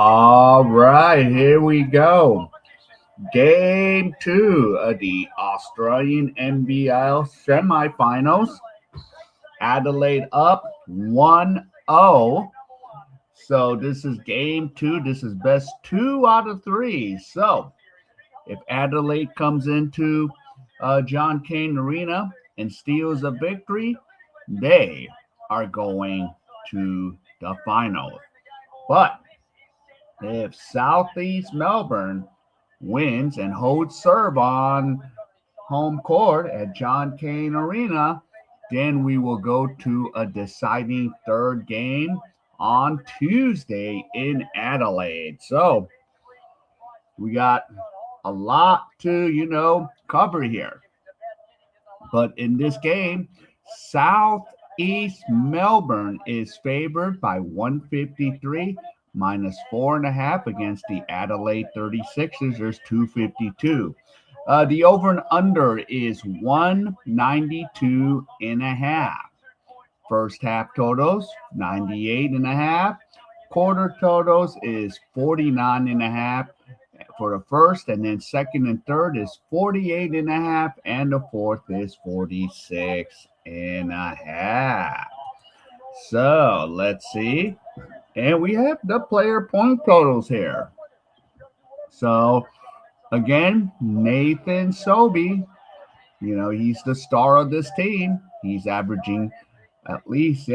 All right, here we go. Game two of the Australian NBL semifinals. Adelaide up 1-0. So this is game two. This is best 2 out of 3. So if Adelaide comes into John Cain Arena and steals a victory, they are going to the finals. But if Southeast Melbourne wins and holds serve on home court at John Cain Arena, then we will go to a deciding third game on Tuesday in Adelaide. So we got a lot to, cover here. But in this game, Southeast Melbourne is favored by 153 minus 4.5 against the Adelaide 36ers. There's 252. The over and under is 192.5. First half totals 98.5. Quarter totals is 49.5 for the first, and then second and third is 48.5, and the fourth is 46.5. So let's see. And we have the player point totals here. So again, Nathan Sobey, he's the star of this team. He's averaging at least,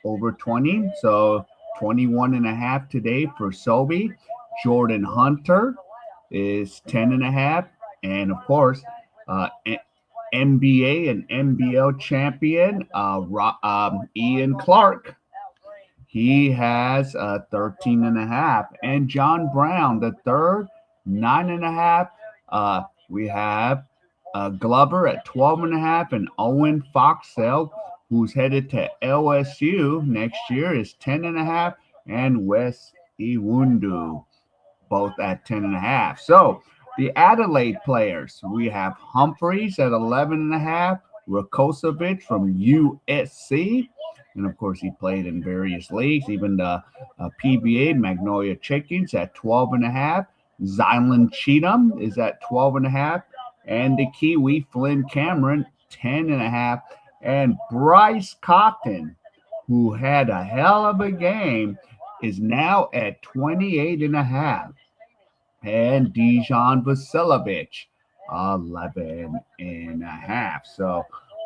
over 20. So 21.5 today for Sobey. Jordan Hunter is 10.5. And of course, NBA and NBL champion Ian Clark. He has 13.5. And John Brown, the third, 9.5. We have Glover at 12.5, and Owen Foxell, who's headed to LSU next year, is 10.5, and Wes Iwundu, both at 10.5. So the Adelaide players, we have Humphreys at 11.5, Rakosovic from USC. And of course, he played in various leagues, even the PBA Magnolia Chickens at 12.5. Zylan Cheatham is at 12.5. And the Kiwi Flynn Cameron, 10.5. And Bryce Cotton, who had a hell of a game, is now at 28.5. And Dejan Vasiljevic, 11.5. So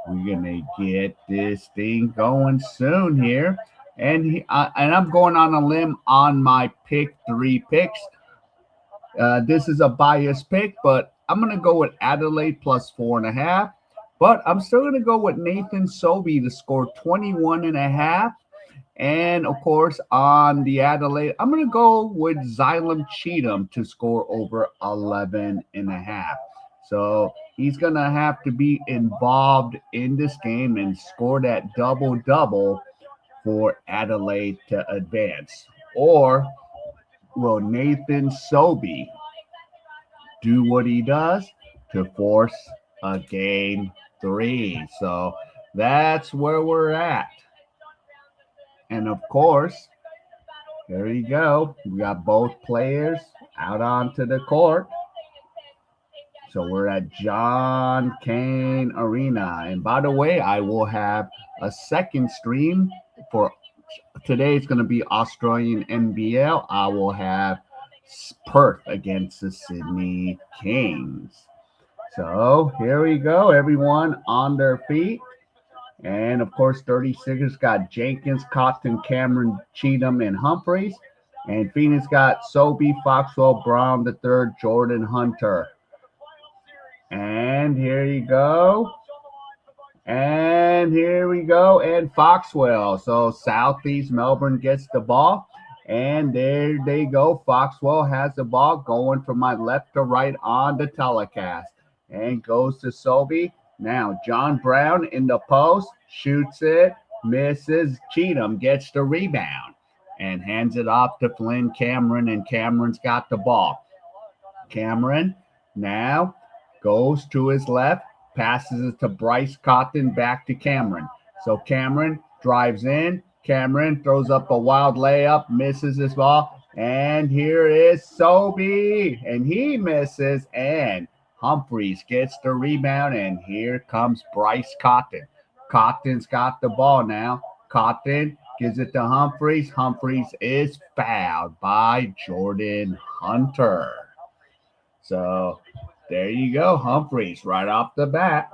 we're gonna get this thing going soon here, and I'm going on a limb on my pick 3 picks. This is a biased pick, but I'm gonna go with Adelaide plus 4.5. But I'm still gonna go with Nathan Sobey to score 21.5. And of course, on the Adelaide, I'm gonna go with Zylan Cheatham to score over 11.5. So he's going to have to be involved in this game and score that double-double for Adelaide to advance. Or will Nathan Sobey do what he does to force a game 3? So that's where we're at. And of course, there you go. We got both players out onto the court. So we're at John Cain Arena. And by the way, I will have a second stream for today. It's going to be Australian NBL. I will have Perth against the Sydney Kings. So here we go, everyone on their feet. And of course, 36ers got Jenkins, Cotton, Cameron, Cheatham, and Humphreys. And Phoenix got Sobey, Foxwell, Brown III, Jordan Hunter. And here you go. And here we go. And Foxwell. So Southeast Melbourne gets the ball. And there they go. Foxwell has the ball going from my left to right on the telecast. And goes to Sobey. Now John Brown in the post. Shoots it. Misses. Cheatham gets the rebound. And hands it off to Flynn Cameron. And Cameron's got the ball. Cameron now goes to his left, passes it to Bryce Cotton, back to Cameron. So Cameron drives in. Cameron throws up a wild layup, misses his ball. And here is Sobey, and he misses, and Humphreys gets the rebound, and here comes Bryce Cotton. Cotton's got the ball now. Cotton gives it to Humphreys. Humphreys is fouled by Jordan Hunter. So there you go, Humphreys, right off the bat,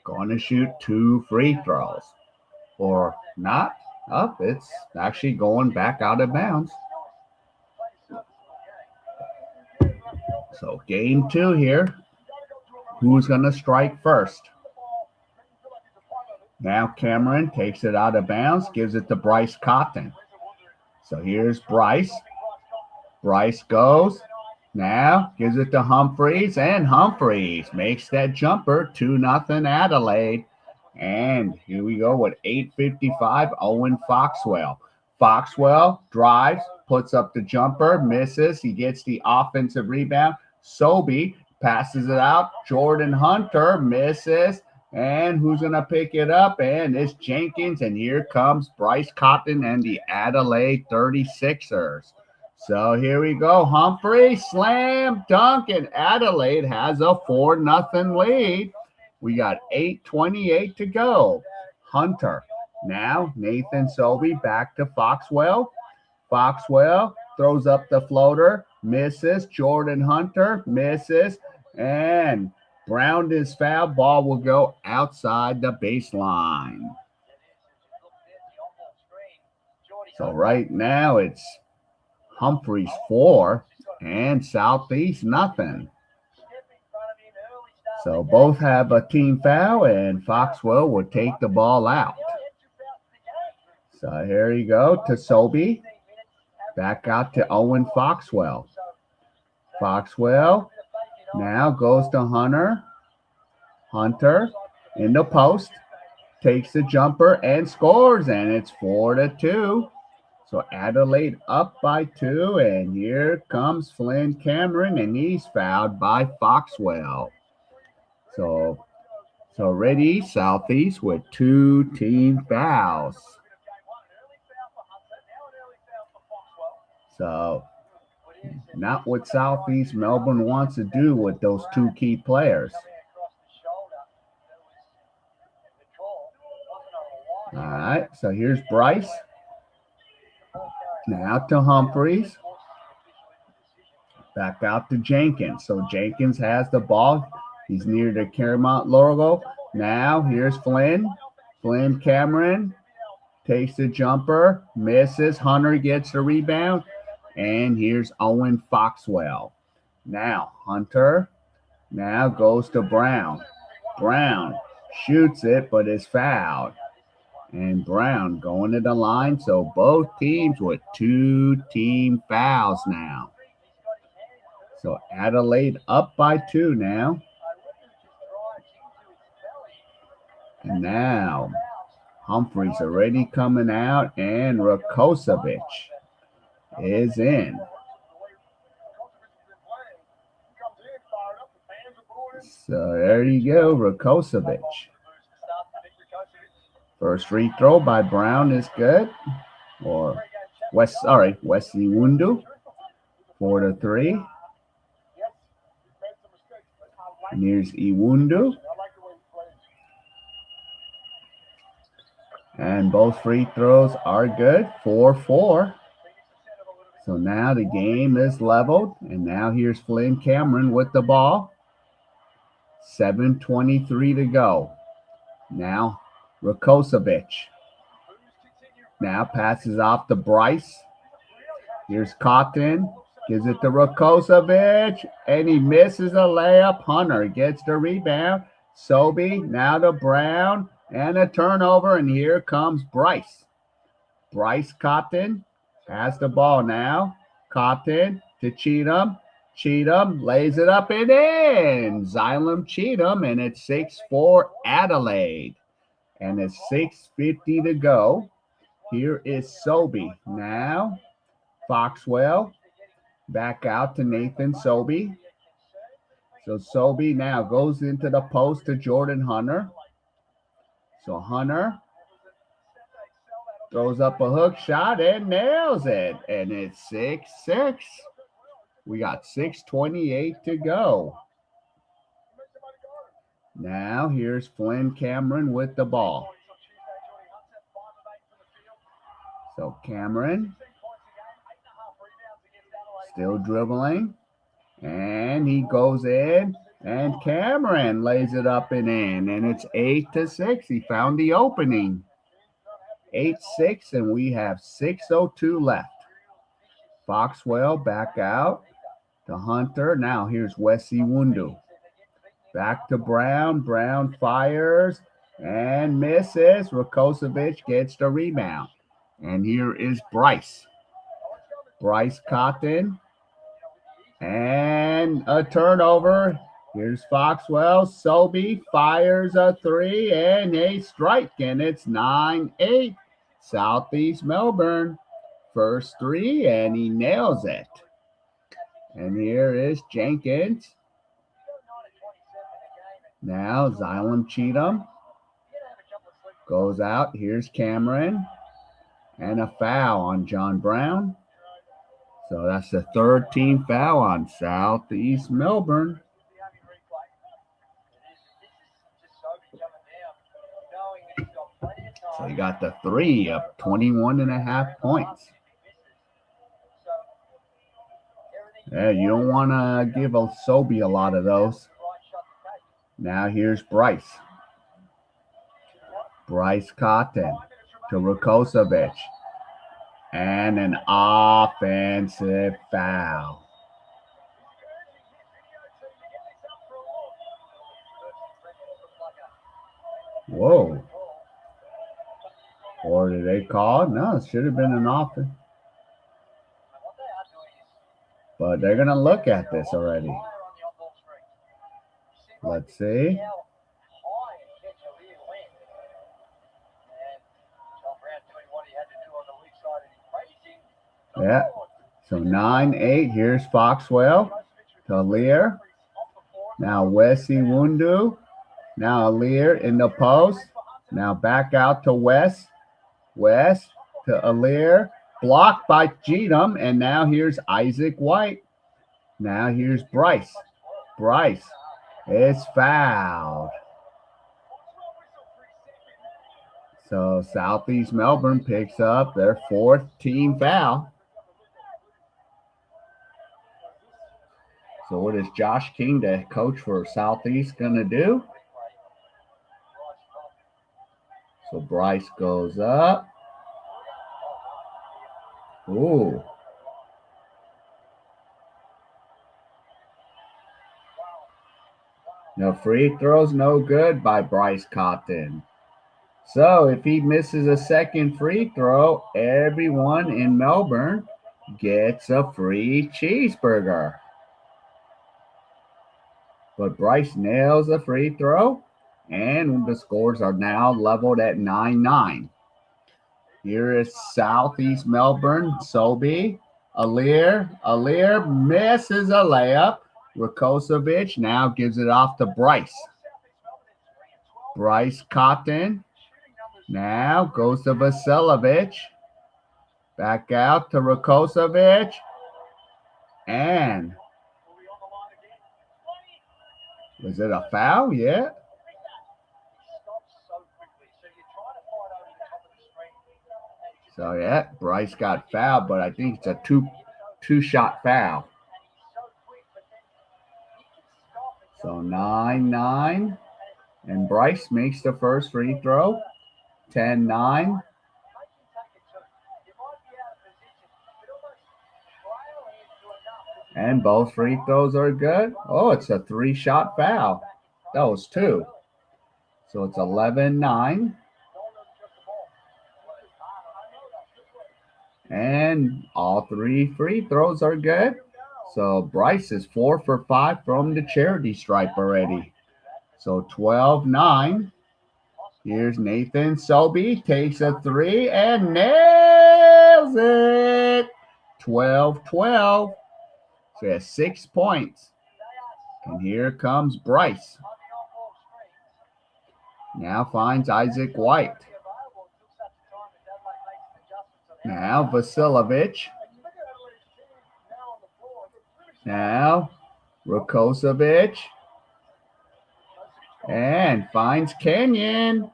going to shoot 2 free throws. Or not. Up, it's actually going back out of bounds. So game 2 here. Who's going to strike first? Now Cameron takes it out of bounds, gives it to Bryce Cotton. So here's Bryce. Bryce goes. Now gives it to Humphreys, and Humphreys makes that jumper. 2-0 Adelaide. And here we go with 8:55, Owen Foxwell. Foxwell drives, puts up the jumper, misses. He gets the offensive rebound. Sobey passes it out. Jordan Hunter misses. And who's going to pick it up? And it's Jenkins. And here comes Bryce Cotton and the Adelaide 36ers. So here we go. Humphrey, slam, dunk, and Adelaide has a 4-0 lead. We got 8:28 to go. Hunter. Now Nathan Sobey back to Foxwell. Foxwell throws up the floater, misses. Jordan Hunter misses. And Brown is fouled. Ball will go outside the baseline. So right now it's Humphreys 4 and Southeast nothing. So both have a team foul, and Foxwell will take the ball out. So here you go to Sobey. Back out to Owen Foxwell. Foxwell now goes to Hunter. Hunter in the post. Takes the jumper and scores, and it's 4-2. So Adelaide up by 2, and here comes Flynn Cameron, and he's fouled by Foxwell. So ready, Southeast with 2 team fouls. So not what Southeast Melbourne wants to do with those 2 key players. All right, so here's Bryce. Now to Humphreys. Back out to Jenkins. So Jenkins has the ball. He's near the Claremont logo. Now here's Flynn. Flynn Cameron takes the jumper, misses. Hunter gets the rebound. And here's Owen Foxwell. Now Hunter now goes to Brown. Brown shoots it, but is fouled. And Brown going to the line. So both teams with 2 team fouls now. So Adelaide up by 2 now. And now Humphreys already coming out, and Rakosovic is in. So there you go, Rakosovic. First free throw by Brown is good. Or Wesley Wundu. 4-3. And here's Iwundu. And both free throws are good. 4-4. So now the game is leveled. And now here's Flynn Cameron with the ball. 7:23 to go. Now Rakosovic. Now passes off to Bryce. Here's Cotton. Gives it to Rakosovic. And he misses a layup. Hunter gets the rebound. Sobey now to Brown. And a turnover. And here comes Bryce. Bryce Cotton has the ball now. Cotton to Cheatham. Cheatham lays it up and in. Xylem Cheatham. And it's 6-4 Adelaide. And it's 6:50 to go. Here is Sobey. Now, Foxwell. Back out to Nathan Sobey. So Sobey now goes into the post to Jordan Hunter. So Hunter Throws up a hook shot and nails it. And it's 6-6. We got 6:28 to go. Now here's Flynn Cameron with the ball. So Cameron still dribbling. And he goes in. And Cameron lays it up and in. And it's 8-6. He found the opening. 8-6, and we have 6:02 left. Foxwell back out to Hunter. Now here's Wesley Wundu. Back to Brown. Brown fires and misses. Rakosovic gets the rebound. And here is Bryce. Bryce Cotton. And a turnover. Here's Foxwell. Sobey fires a three and a strike. And it's 9-8. Southeast Melbourne. First three, and he nails it. And here is Jenkins. Now Xylem Cheatham goes out. Here's Cameron. And a foul on John Brown. So that's the third team foul on Southeast Melbourne. So he got the three of 21.5 points. Yeah, you don't want to give a Sobey a lot of those. Now here's Bryce. Bryce Cotton to Rakosovic. And an offensive foul. Whoa. Or did they call it? No, it should have been an offense. But they're going to look at this already. Let's see. Yeah. So 9-8. Here's Foxwell to Lear. Now Wesley Wundu. Now Lear in the post. Now back out to West. West to Alear. Blocked by Cheatham. And now here's Isaac White. Now here's Bryce. Bryce is fouled. So Southeast Melbourne picks up their fourth team foul. So what is Josh King, the coach for Southeast, going to do? So Bryce goes up. Ooh. No free throws, no good by Bryce Cotton. So if he misses a second free throw, everyone in Melbourne gets a free cheeseburger. But Bryce nails a free throw, and the scores are now leveled at 9-9. Here is Southeast Melbourne. Sobey, Alear misses a layup. Rakosovic now gives it off to Bryce. Bryce Cotton now goes to Vasiljevic. Back out to Rakosovic. And was it a foul? Yeah. So yeah, Bryce got fouled, but I think it's a two-shot foul. So 9-9, and Bryce makes the first free throw. 10-9. And both free throws are good. Oh, it's a three-shot foul. That was two. So it's 11-9. And all three free throws are good. So Bryce is 4 for 5 from the charity stripe already. So 12-9. Here's Nathan Sobey. Takes a three and nails it. 12-12. So he has 6 points. And here comes Bryce. Now finds Isaac White. Now Vasiljevic. Now Rakosovic. And finds Kenyon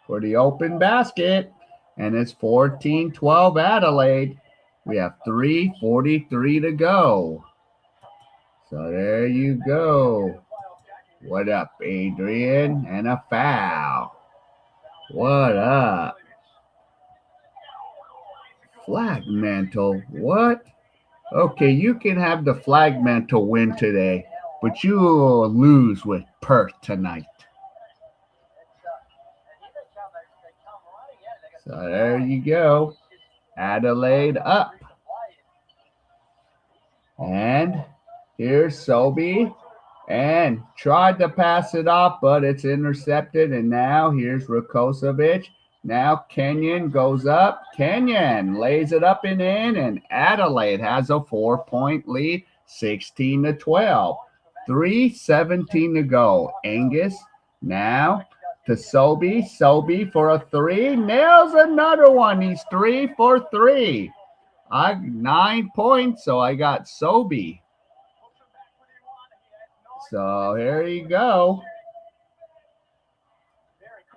for the open basket. And it's 14-12 Adelaide. We have 3:43 to go. So there you go. What up, Adrian? And a foul. What up? Flag mantle. What? Okay, you can have the flag mantle win today, but you will lose with Perth tonight. So there you go. Adelaide up. And here's Sobey. And tried to pass it off, but it's intercepted. And now here's Rakosovic. Now Kenyon goes up. Kenyon lays it up and in. And Adelaide has a 4-point lead, 16-12. 3:17 to go. Angus now to Sobey. Sobey for a three. Nails another one. He's 3 for 3. 9 points, so I got Sobey. So here you go.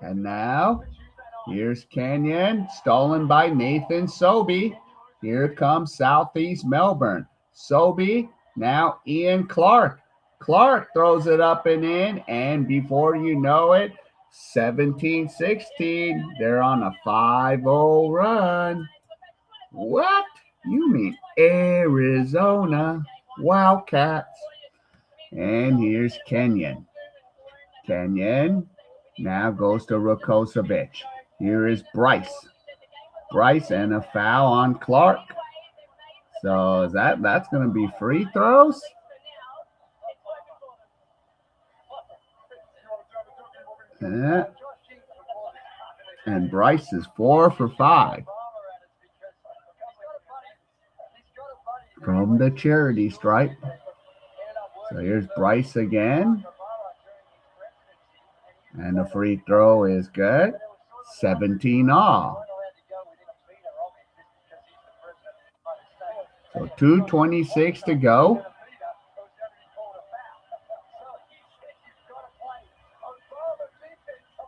And now, here's Kenyon, stolen by Nathan Sobey. Here comes Southeast Melbourne. Sobey, now Ian Clark. Clark throws it up and in, and before you know it, 17-16. They're on a 5-0 run. What? You mean Arizona Wildcats? And here's Kenyon. Kenyon now goes to Rakosovic. Here is Bryce. Bryce and a foul on Clark. So that's going to be free throws? And Bryce is 4 for 5. From the charity stripe. So here's Bryce again. And the free throw is good. 17 all. So 2:26 to go.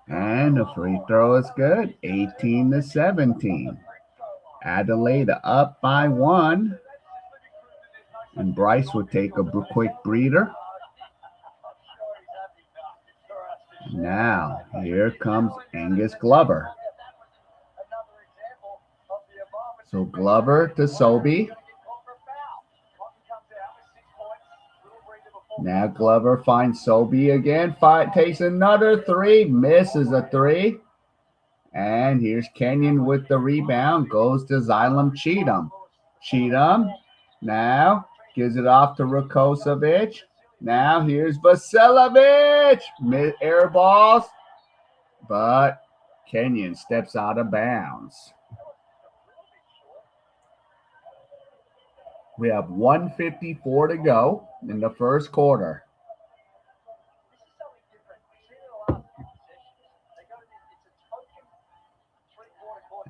And the free throw is good. 18-17. Adelaide up by 1. And Bryce would take a quick breather. Now, here comes Angus Glover. So Glover to Sobey. Now Glover finds Sobey again. Takes another three. Misses a three. And here's Kenyon with the rebound. Goes to Xylem Cheatham. Cheatham now gives it off to Rakosovic. Now here's Vasiljevic. Air balls. But Kenyon steps out of bounds. We have 1:54 to go in the first quarter.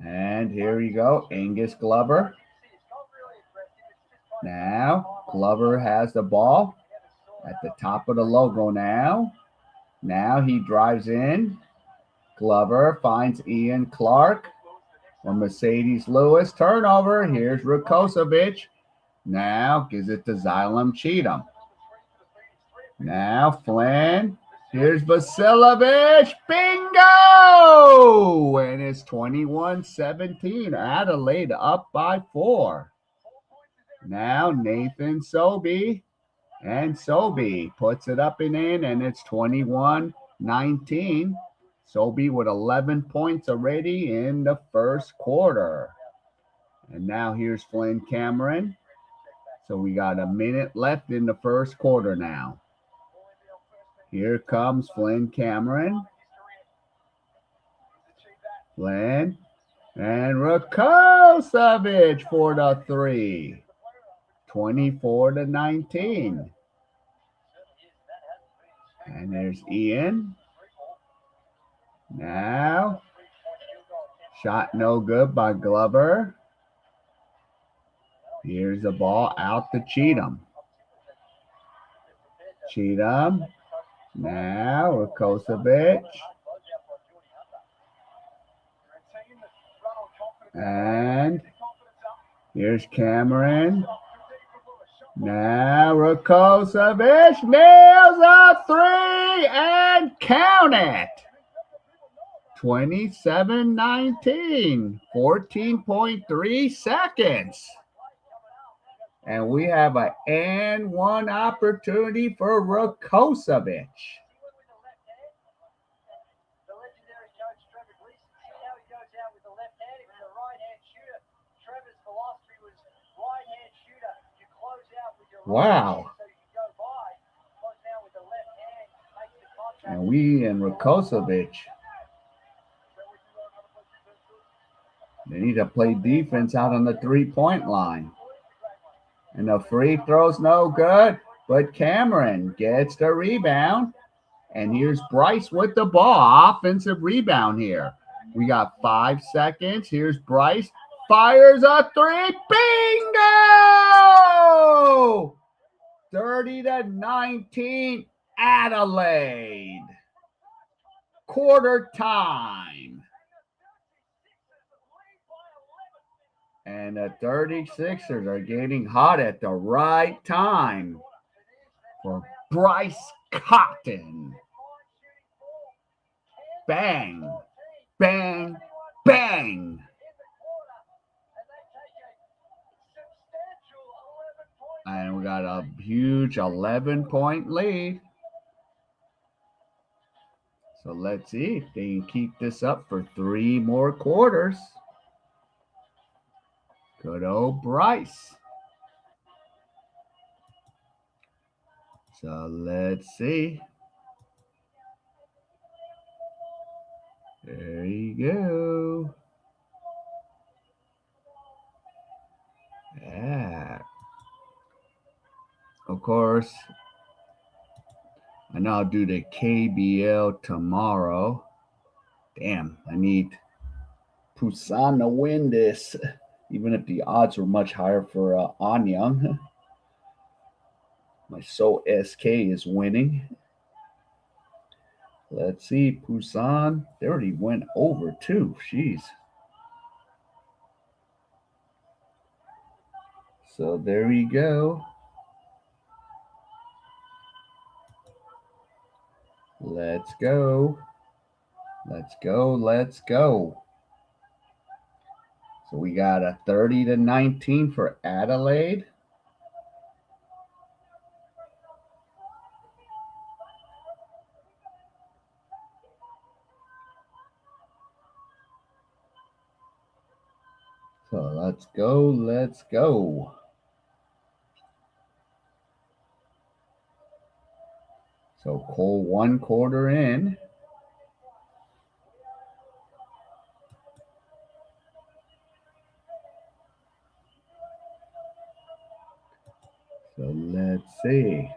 And here you go, Angus Glover. Now, Glover has the ball at the top of the logo now. Now he drives in. Glover finds Ian Clark from Mercedes Lewis. Turnover. Here's Rakosovic. Now gives it to Xylem Cheatham. Now Flynn. Here's Vasiljevic. Bingo! And it's 21-17. Adelaide up by 4. Now Nathan Sobey. And Sobey puts it up and in, and it's 21-19. Sobey with 11 points already in the first quarter. And now here's Flynn Cameron. So we got a minute left in the first quarter now. Here comes Flynn Cameron. Flynn. And Rakosovic for the three. 24-19. And there's Ian. Now, shot no good by Glover. Here's the ball out to Cheatham. Cheatham. Now Rakosovic. And here's Cameron. Now Rakosovic nails a three and count it. 27-19, 14.3 seconds. And we have an and one opportunity for Rakosovic. Wow. And we and Rakosovic, they need to play defense out on the three-point line. And the free throw's no good, but Cameron gets the rebound. And here's Bryce with the ball. Offensive rebound here. We got 5 seconds. Here's Bryce. Fires a three. Bingo! 30-19 Adelaide. Quarter time. And the 36ers are getting hot at the right time for Bryce Cotton. Bang, bang, bang. And we got a huge 11-point lead. So let's see if they can keep this up for 3 more quarters. Good old Bryce. So let's see. There you go. Yeah. Of course, I know I'll do the KBL tomorrow. Damn, I need Busan to win this, even if the odds were much higher for Anyang. My Seoul SK is winning. Let's see, Busan. They already went over too. Jeez. So there you go. Let's go. Let's go. Let's go. So we got a 30-19 for Adelaide. So let's go. Let's go. So Cole 1 quarter in. So let's see.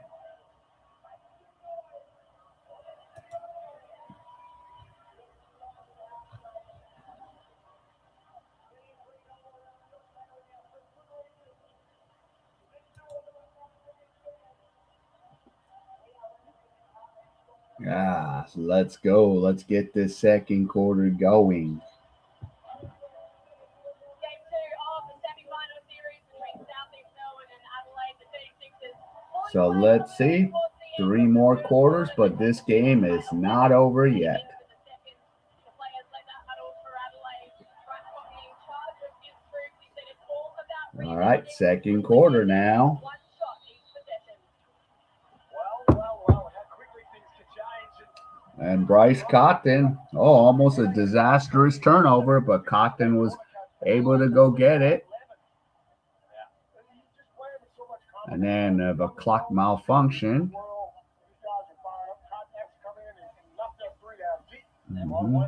So let's go. Let's get this second quarter going. So let's see. 3 more quarters, but this game is not over yet. All right, second quarter now. And Bryce Cotton, almost a disastrous turnover, but Cotton was able to go get it. And then the clock malfunction. Mm-hmm.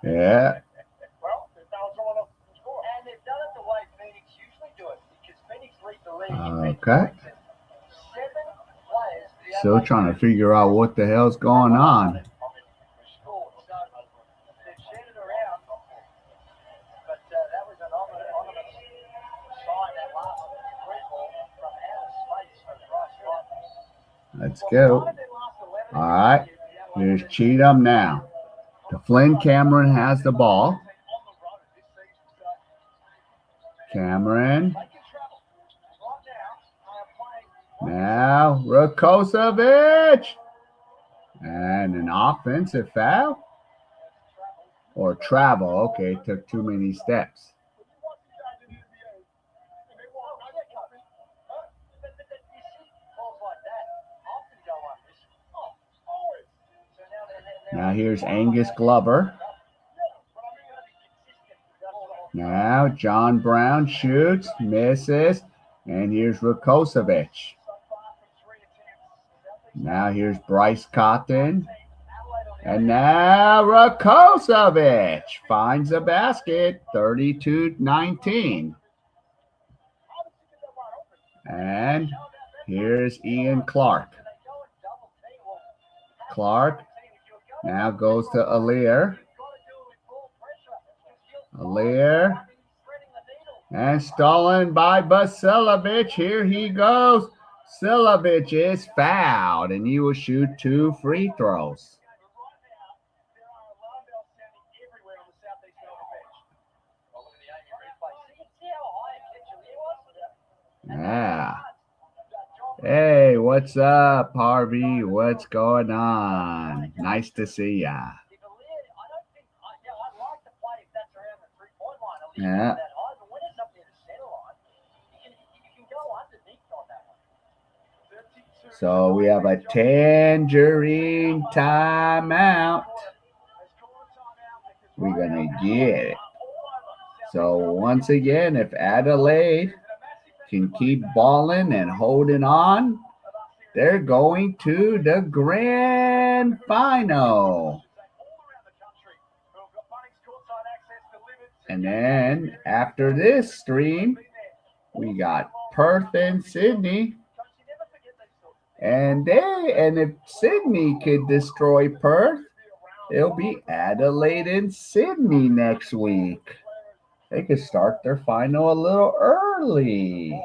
Yeah. Okay. Still trying to figure out what the hell's going on. Let's go. All right. Here's Cheatham now. The Flynn Cameron has the ball. Cameron. Now Rakosovic. And an offensive foul. Or travel. Okay, took too many steps. Now here's Angus Glover. Now John Brown shoots, misses, and here's Rakosovic. Now here's Bryce Cotton. And now Rakosovic finds a basket, 32-19. And here's Ian Clark. Clark now goes to Alier. Alier. And stolen by Vasiljevic. Here he goes. Vasiljevic is fouled, and he will shoot 2 free throws. Yeah. Hey, what's up, Harvey? What's going on? Nice to see ya. Yeah. So we have a tangerine timeout. We're going to get it. So once again, if Adelaide can keep balling and holding on, they're going to the grand final. And then after this stream, we got Perth and Sydney. And if Sydney could destroy Perth, it'll be Adelaide and Sydney next week. They could start their final a little early.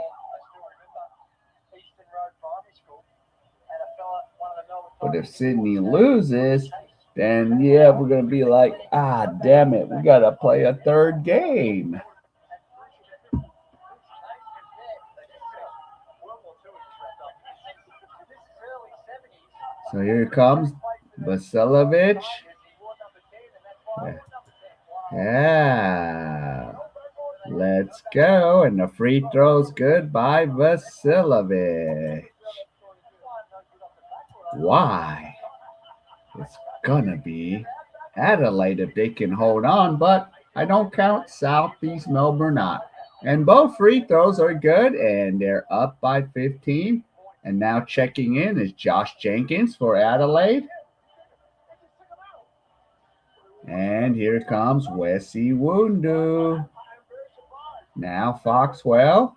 But if Sydney loses, then yeah, we're going to be like, damn it, we got to play a third game. So here comes Vasiljevic. Yeah. Let's go. And the free throw's good by Vasiljevic. Why? It's gonna be Adelaide if they can hold on, but I don't count Southeast Melbourne out. And both free throws are good, and they're up by 15. And now checking in is Josh Jenkins for Adelaide. And here comes Wesi Wundu. Now Foxwell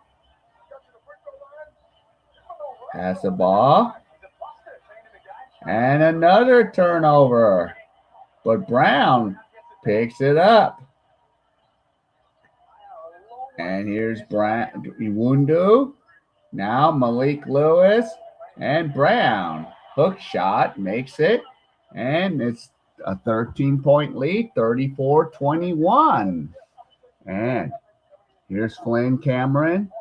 has the ball. And another turnover. But Brown picks it up. And here's Wundu. Now Malik Lewis and Brown. Hook shot makes it. And it's a 13-point lead, 34-21. And here's Flynn Cameron.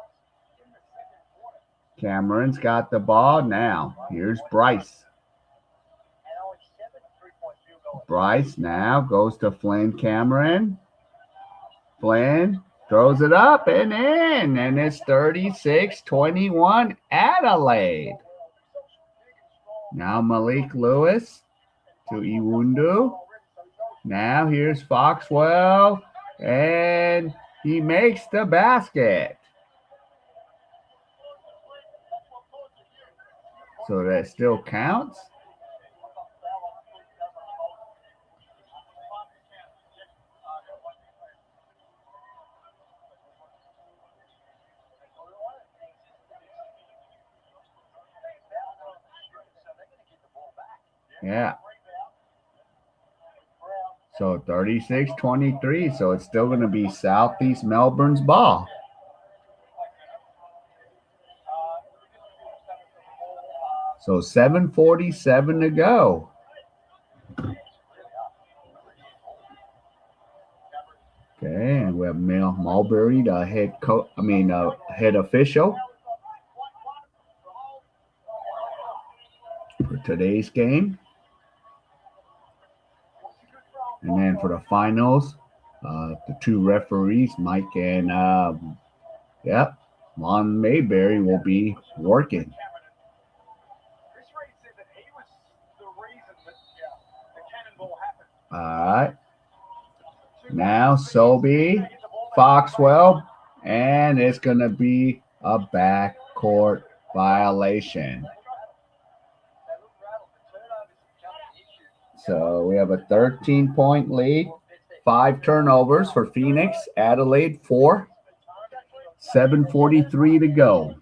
Cameron's got the ball now. Here's Bryce. Bryce now goes to Flynn Cameron. Flynn throws it up and in. And it's 36-21 Adelaide. Now Malik Lewis to Iwundu. Now here's Foxwell. And he makes the basket. So that still counts. Yeah. So 36-23. So it's still going to be Southeast Melbourne's ball. So 7:47 to go. Okay, and we have Mel Mulberry, the head official for today's game. And then for the finals, the two referees, Mike and Lon Mayberry, will be working. All right. Now Sobey, Foxwell, and it's going to be a backcourt violation. So we have a 13-point lead, 5 turnovers for Phoenix, Adelaide 4, 7:43 to go.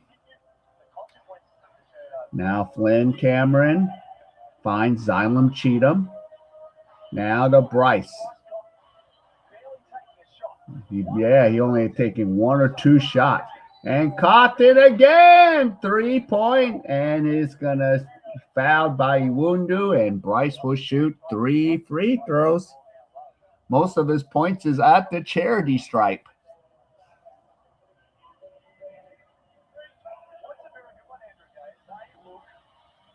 Now Flynn Cameron finds Xylem Cheatham. Now to Bryce. He only taking 1 or 2 shots. And caught it again. 3-point. And it's going to fouled by Iwundu. And Bryce will shoot 3 free throws. Most of his points is at the charity stripe.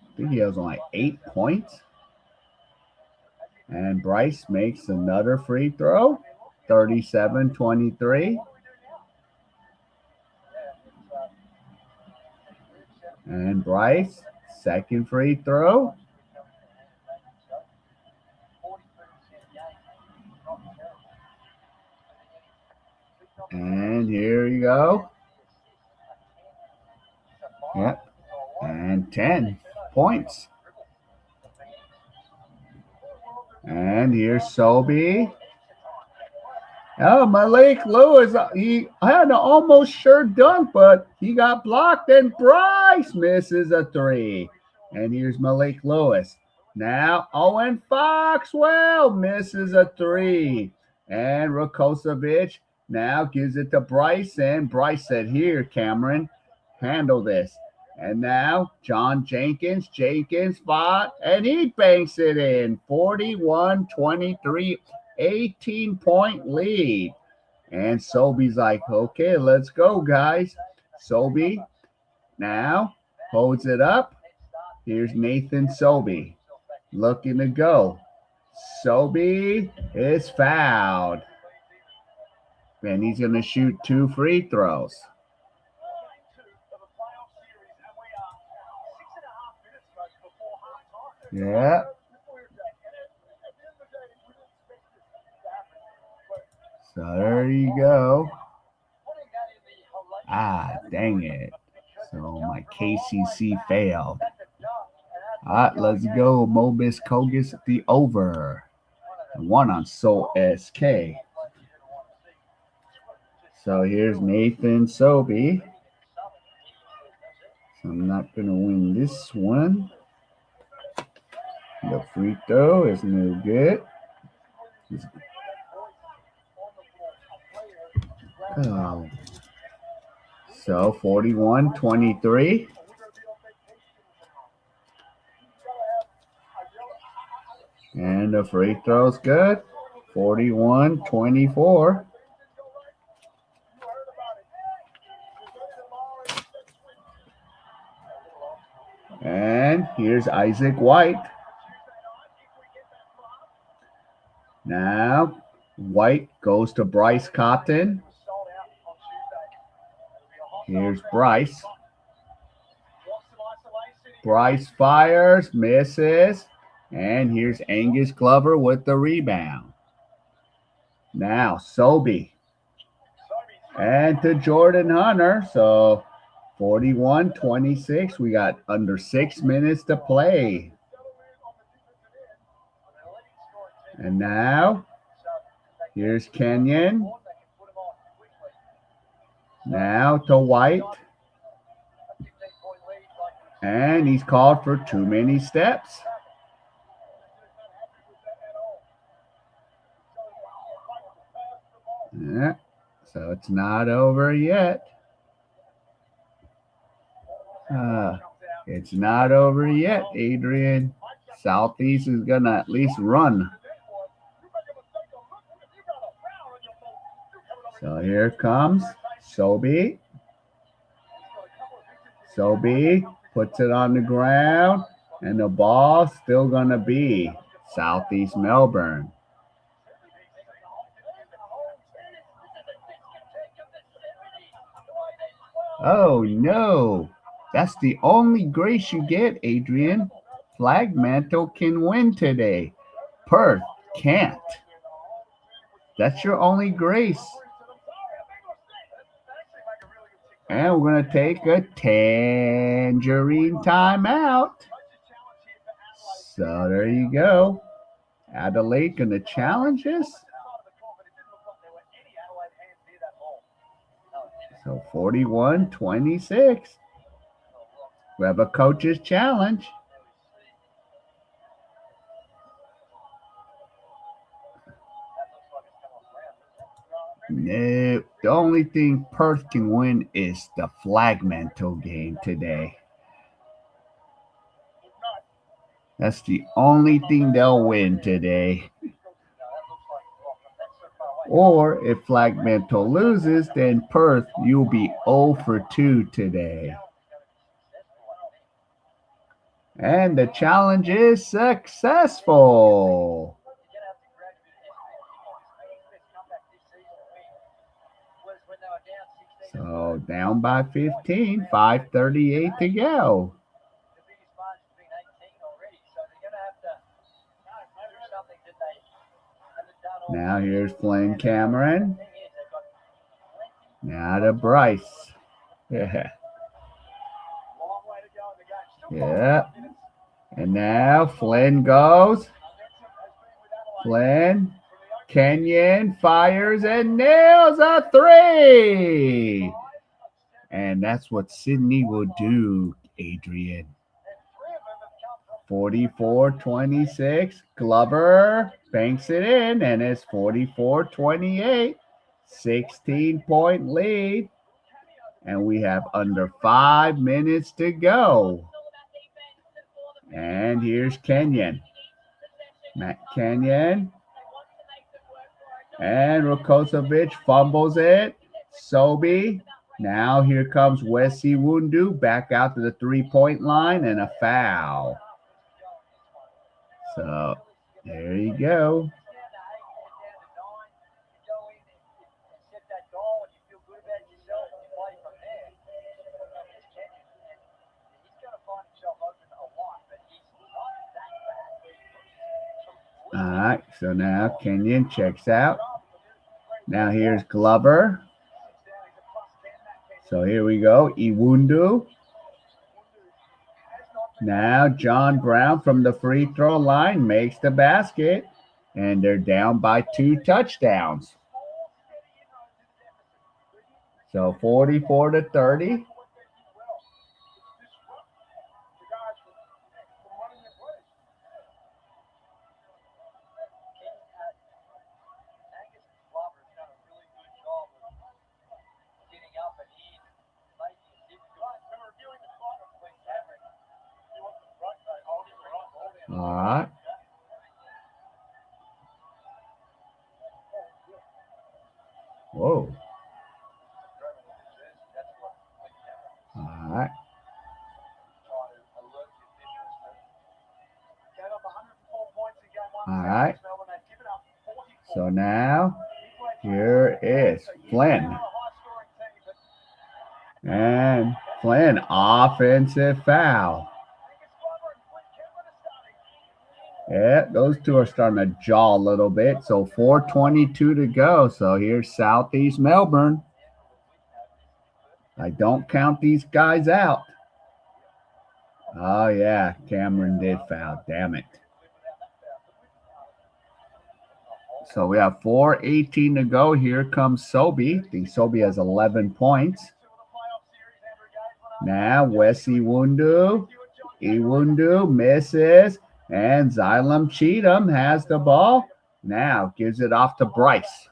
I think he has only 8 points. And Bryce makes another free throw. 37-23. And Bryce, second free throw. And here you go. Yep. And 10 points. And here's Sobey. Oh, Malik Lewis, he had an almost sure dunk, but he got blocked, and Bryce misses a 3. And here's Malik Lewis. Now Owen Foxwell misses a 3. And Rakosovic now gives it to Bryce, and Bryce said, here, Cameron, handle this. And now John Jenkins fought, and he banks it in. 41-23. 18-point lead. And Sobey's like, okay, let's go, guys. Sobey now holds it up. Here's Nathan Sobey looking to go. Sobey is fouled. And he's going to shoot 2 free throws. Yeah. So there you go. Dang it. So my KCC failed. All right, let's go. Mobis Kogus at the over. 1 on Soul SK. So here's Nathan Sobey. So I'm not going to win this one. The free throw is no good. Oh. So 41-23. And the free throw's good. 41-24. And here's Isaac White. Now White goes to Bryce Cotton. Here's Bryce. Bryce fires, misses. And here's Angus Glover with the rebound. Now Sobey. And to Jordan Hunter. So 41-26. We got under 6 minutes to play. And now here's Kenyon. Now to White. And he's called for too many steps. Yeah. So it's not over yet. It's not over yet, Adrian. Southeast is going to at least run. So here comes Sobe. Sobe puts it on the ground, and the ball still going to be Southeast Melbourne. Oh no, that's the only grace you get, Adrian. Flagmantle can win today. Perth can't. That's your only grace. And we're going to take a tangerine timeout. So there you go. Adelaide going to challenge us. So 41-26. We have a coach's challenge. No, the only thing Perth can win is the Flagmantle game today. That's the only thing they'll win today. Or if Flagmantle loses, then Perth, you'll be 0 for 2 today. And the challenge is successful. So down by 15, 5:38 to go. Now here's Flynn Cameron. Now to Bryce. Yeah. Yeah. And now Flynn goes. Flynn. Kenyon fires and nails a 3. And that's what Sydney will do, Adrian. 44-26. Glover banks it in, and it's 44-28. 16-point lead. And we have under 5 minutes to go. And here's Kenyon. Matt Kenyon. And Rakosovic fumbles it. Sobe. Now here comes Wesi Wundu back out to the 3-point line and a foul. So there you go. All right, so now Kenyon checks out. Now here's Glover. So here we go, Iwundu. Now John Brown from the free throw line makes the basket, and they're down by 2 touchdowns. So 44-30. All right. Whoa. All right. All right. So now here is Flynn. And Flynn, offensive foul. Yeah, those two are starting to jaw a little bit. So 4:22 to go. So here's Southeast Melbourne. I don't count these guys out. Oh, yeah, Cameron did foul. Damn it. So we have 4:18 to go. Here comes Sobe. I think Sobe has 11 points. Now Wesi Wundu. Iwundu misses. And Xylem Cheatham has the ball. Now gives it off to Bryce.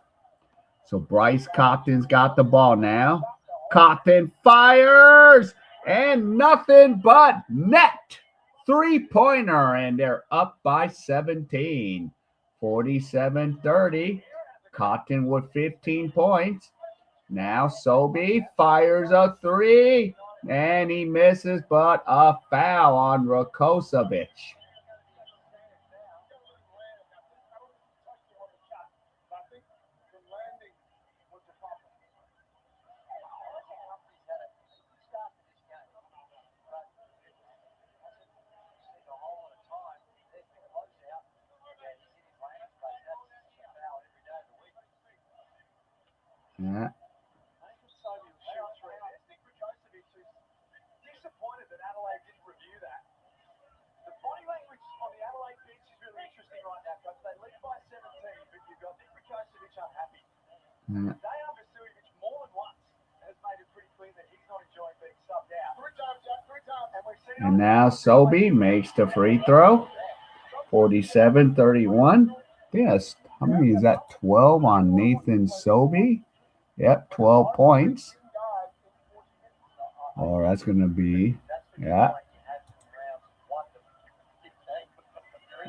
So Bryce Cotton's got the ball now. Cotton fires and nothing but net. 3-pointer, and they're up by 17. 47-30. Cotton with 15 points. Now Sobey fires a 3, and he misses, but a foul on Rakosovic. Yeah. Disappointed that Adelaide didn't review that. The body language on the Adelaide bench is really interesting right now, coach. They lead by 17, but you've got Nick Rakosovic unhappy. Dejan Vasiljevic more than once has made it pretty clear that he's not enjoying being subbed out. And now Sobey makes the free throw. 47-31. Yes. How many is that? 12 on Nathan Sobey. Yep, 12 points. Oh, that's going to be, yeah.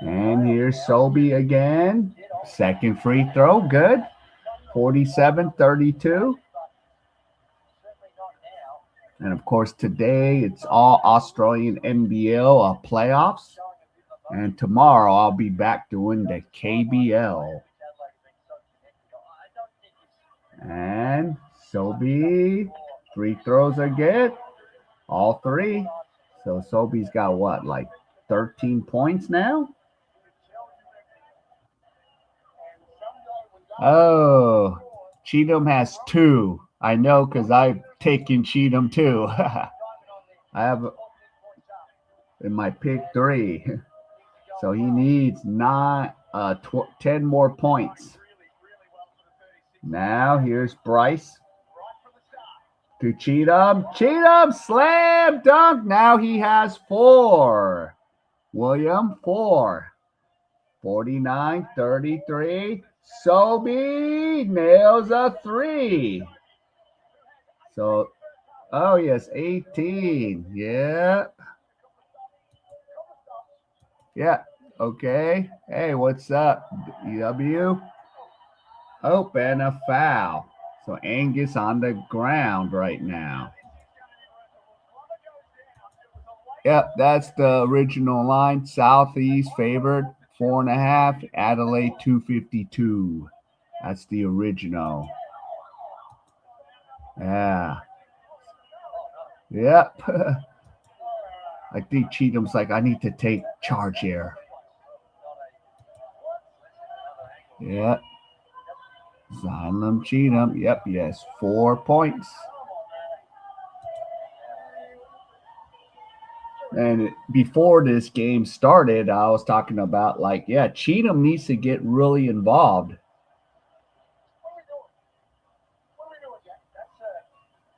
And here's Sobey again. Second free throw, good. 47-32. And of course, today it's all Australian NBL playoffs. And tomorrow I'll be back doing the KBL. And Sobey, free throws are good. All 3. So Sobey's got what, like 13 points now? Oh, Cheatham has 2. I know because I've taken Cheatham too. I have in my pick 3. So he needs 10 more points. Now here's Bryce to Cheatham. Cheatham, slam dunk. Now he has 4. William, 4. 49-33. Sobey nails a 3. So, oh yes, 18. Yeah. Yeah. Okay. Hey, what's up, EW? Oh, and a foul. So Angus on the ground right now. Yep, that's the original line. Southeast favored 4.5. Adelaide 252. That's the original. Yeah. Yep. I think Cheatham's like, I need to take charge here. Yep. Xylem Cheatham. Yep, yes. 4 points. And before this game started, I was talking about like, yeah, Cheatham needs to get really involved.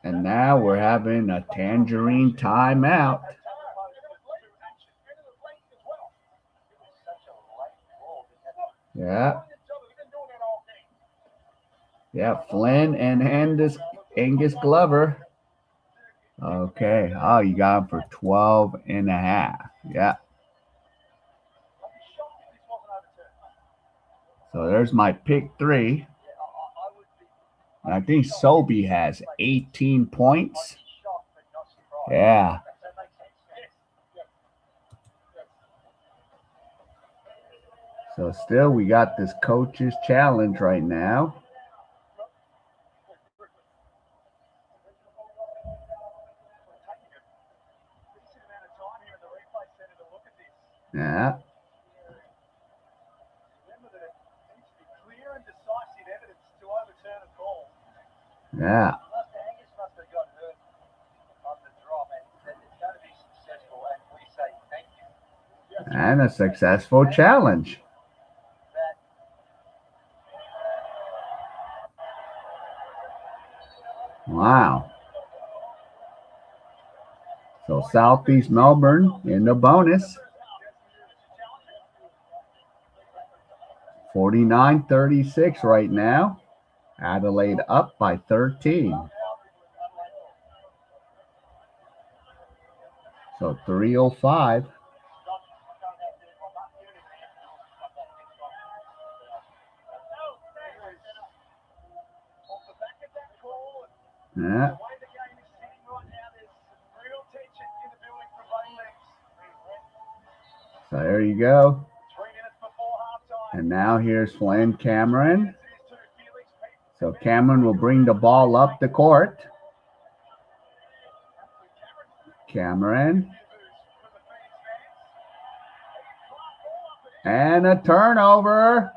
And now we're having a tangerine timeout. Yeah. Yeah, Flynn and Angus Glover. Okay. Oh, you got him for 12.5. Yeah. So there's my pick 3. And I think Sobey has 18 points. Yeah. So still we got this coach's challenge right now. Yeah. Yeah. And a successful challenge. Wow. So Southeast Melbourne in the bonus. 49-36 right now. Adelaide up by 13. So 3:05. Yeah. So there you go. And now here's Flynn Cameron. So Cameron will bring the ball up the court. Cameron. And a turnover.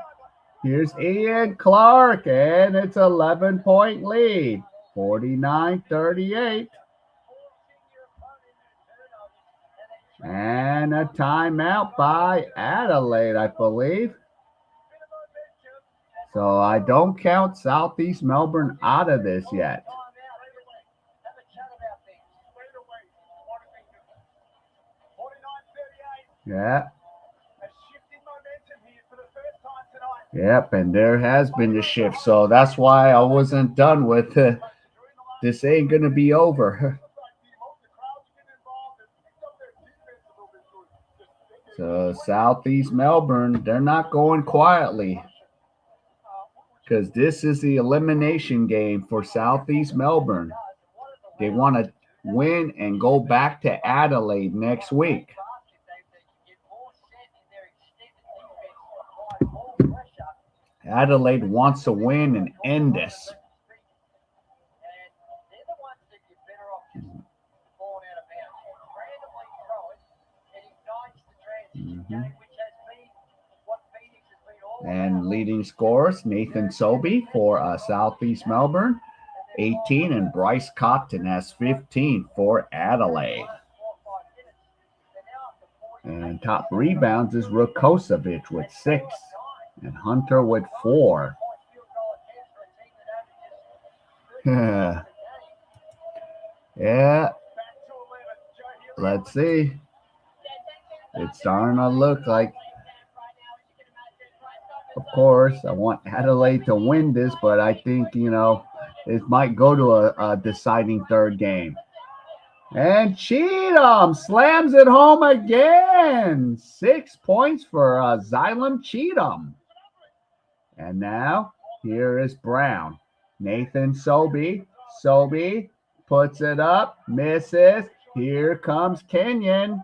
Here's Ian Clark, and it's 11-point lead. 49-38. And a timeout by Adelaide, I believe. So I don't count Southeast Melbourne out of this yet. Yeah. Yep, and there has been a shift. So that's why I wasn't done with this ain't going to be over. So Southeast Melbourne, they're not going quietly, because this is the elimination game for Southeast Melbourne. They want to win and go back to Adelaide next week. Adelaide wants to win and end this. Mm-hmm. And leading scorers, Nathan Sobey for Southeast Melbourne, 18, and Bryce Cotton has 15 for Adelaide. And top rebounds is Rakosovic with 6, and Hunter with 4. Yeah. Let's see. It's starting to look like, of course, I want Adelaide to win this, but I think, it might go to a deciding third game. And Cheatham slams it home again. 6 points for Xylem Cheatham. And now, here is Brown. Nathan Sobey. Sobey puts it up, misses. Here comes Kenyon.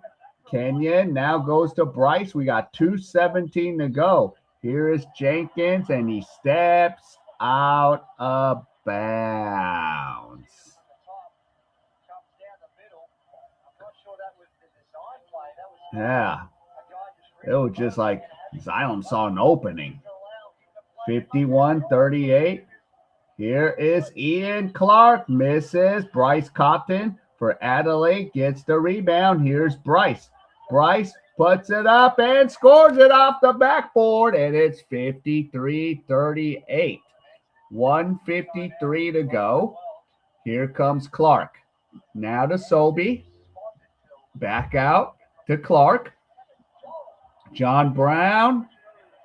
Kenyon now goes to Bryce. We got 2:17 to go. Here is Jenkins, and he steps out of bounds. Yeah. It was just like Xylem saw an opening. 51-38. Here is Ian Clark. Misses. Bryce Cotton for Adelaide gets the rebound. Here's Bryce. Bryce puts it up and scores it off the backboard, and it's 53-38. 1:53 to go. Here comes Clark. Now to Sobey. Back out to Clark. John Brown.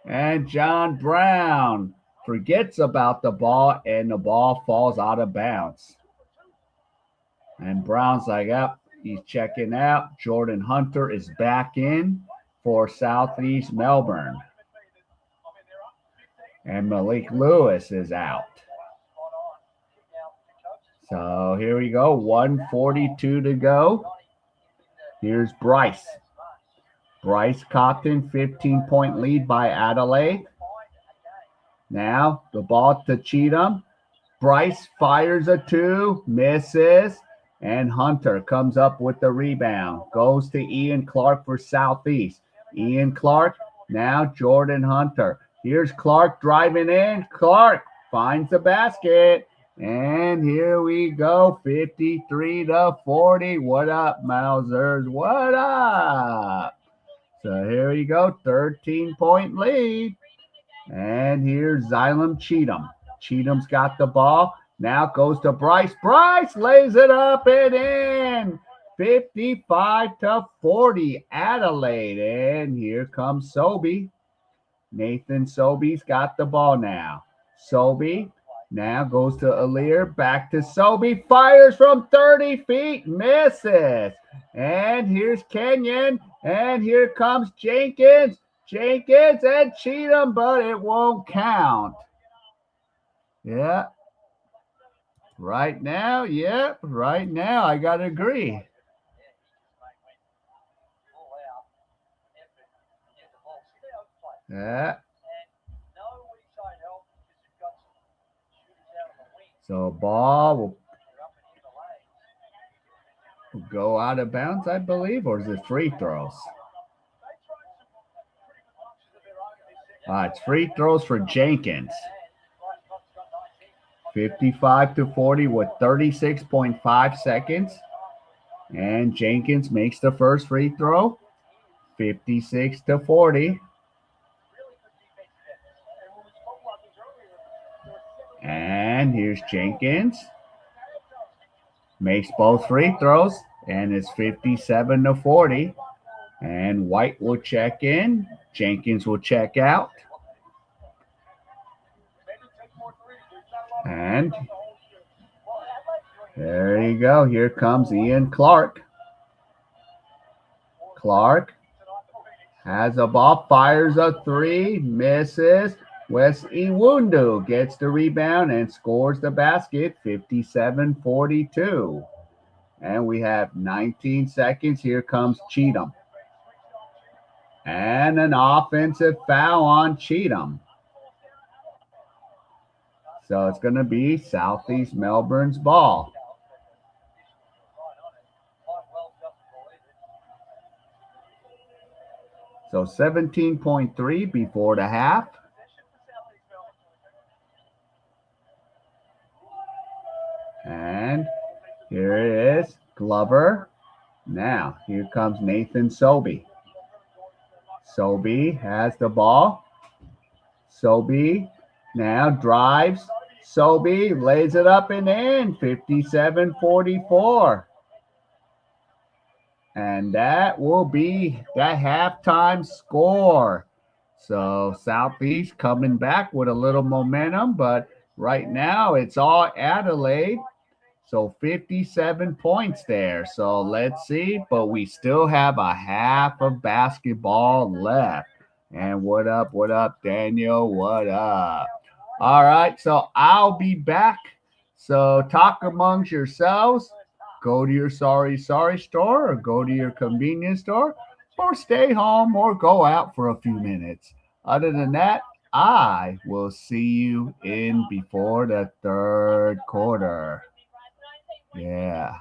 And John Brown forgets about the ball, and the ball falls out of bounds. And Brown's like, yep, he's checking out. Jordan Hunter is back in for Southeast Melbourne. And Malik Lewis is out. So here we go, 1:42 to go. Here's Bryce. Bryce Cotton, 15-point lead by Adelaide. Now the ball to Cheatham. Bryce fires a 2, misses, and Hunter comes up with the rebound. Goes to Ian Clark for Southeast. Ian Clark, now Jordan Hunter. Here's Clark driving in. Clark finds the basket. And here we go, 53-40. What up, Mousers? What up? So here you go, 13-point lead. And here's Xylem Cheatham. Cheatham's got the ball. Now goes to Bryce. Bryce lays it up and in. 55-40 Adelaide. And here comes Sobey. Nathan Sobey's got the ball now. Sobey Now goes to Alir, back to Sobey, fires from 30 feet, misses. And here's Kenyon, and here comes Jenkins. Jenkins and Cheatham, but it won't count. Yeah. Right now, I got to agree. Yeah. So ball will go out of bounds, I believe, or is it free throws? It's free throws for Jenkins. 55 to 40 with 36.5 seconds. And Jenkins makes the first free throw. 56 to 40. And here's Jenkins. Makes both free throws. And it's 57 to 40. And White will check in. Jenkins will check out. And there you go. Here comes Ian Clark. Clark has a ball, fires a three, misses. Wes Iwundu gets the rebound and scores the basket, 57-42. And we have 19 seconds. Here comes Cheatham. And an offensive foul on Cheatham. So it's going to be Southeast Melbourne's ball. So 17.3 before the half. And here it is, Glover. Now, here comes Nathan Sobey. Sobey has the ball. Sobey now drives. Sobey lays it up and in, 57-44. And that will be that halftime score. So Southeast coming back with a little momentum, but right now it's all Adelaide. So 57 points there. So let's see, but we still have a half of basketball left. And what up, Daniel? What up? All right, so I'll be back. So talk amongst yourselves. Go to your sorry store or go to your convenience store or stay home or go out for a few minutes. Other than that, I will see you in before the third quarter. Yeah.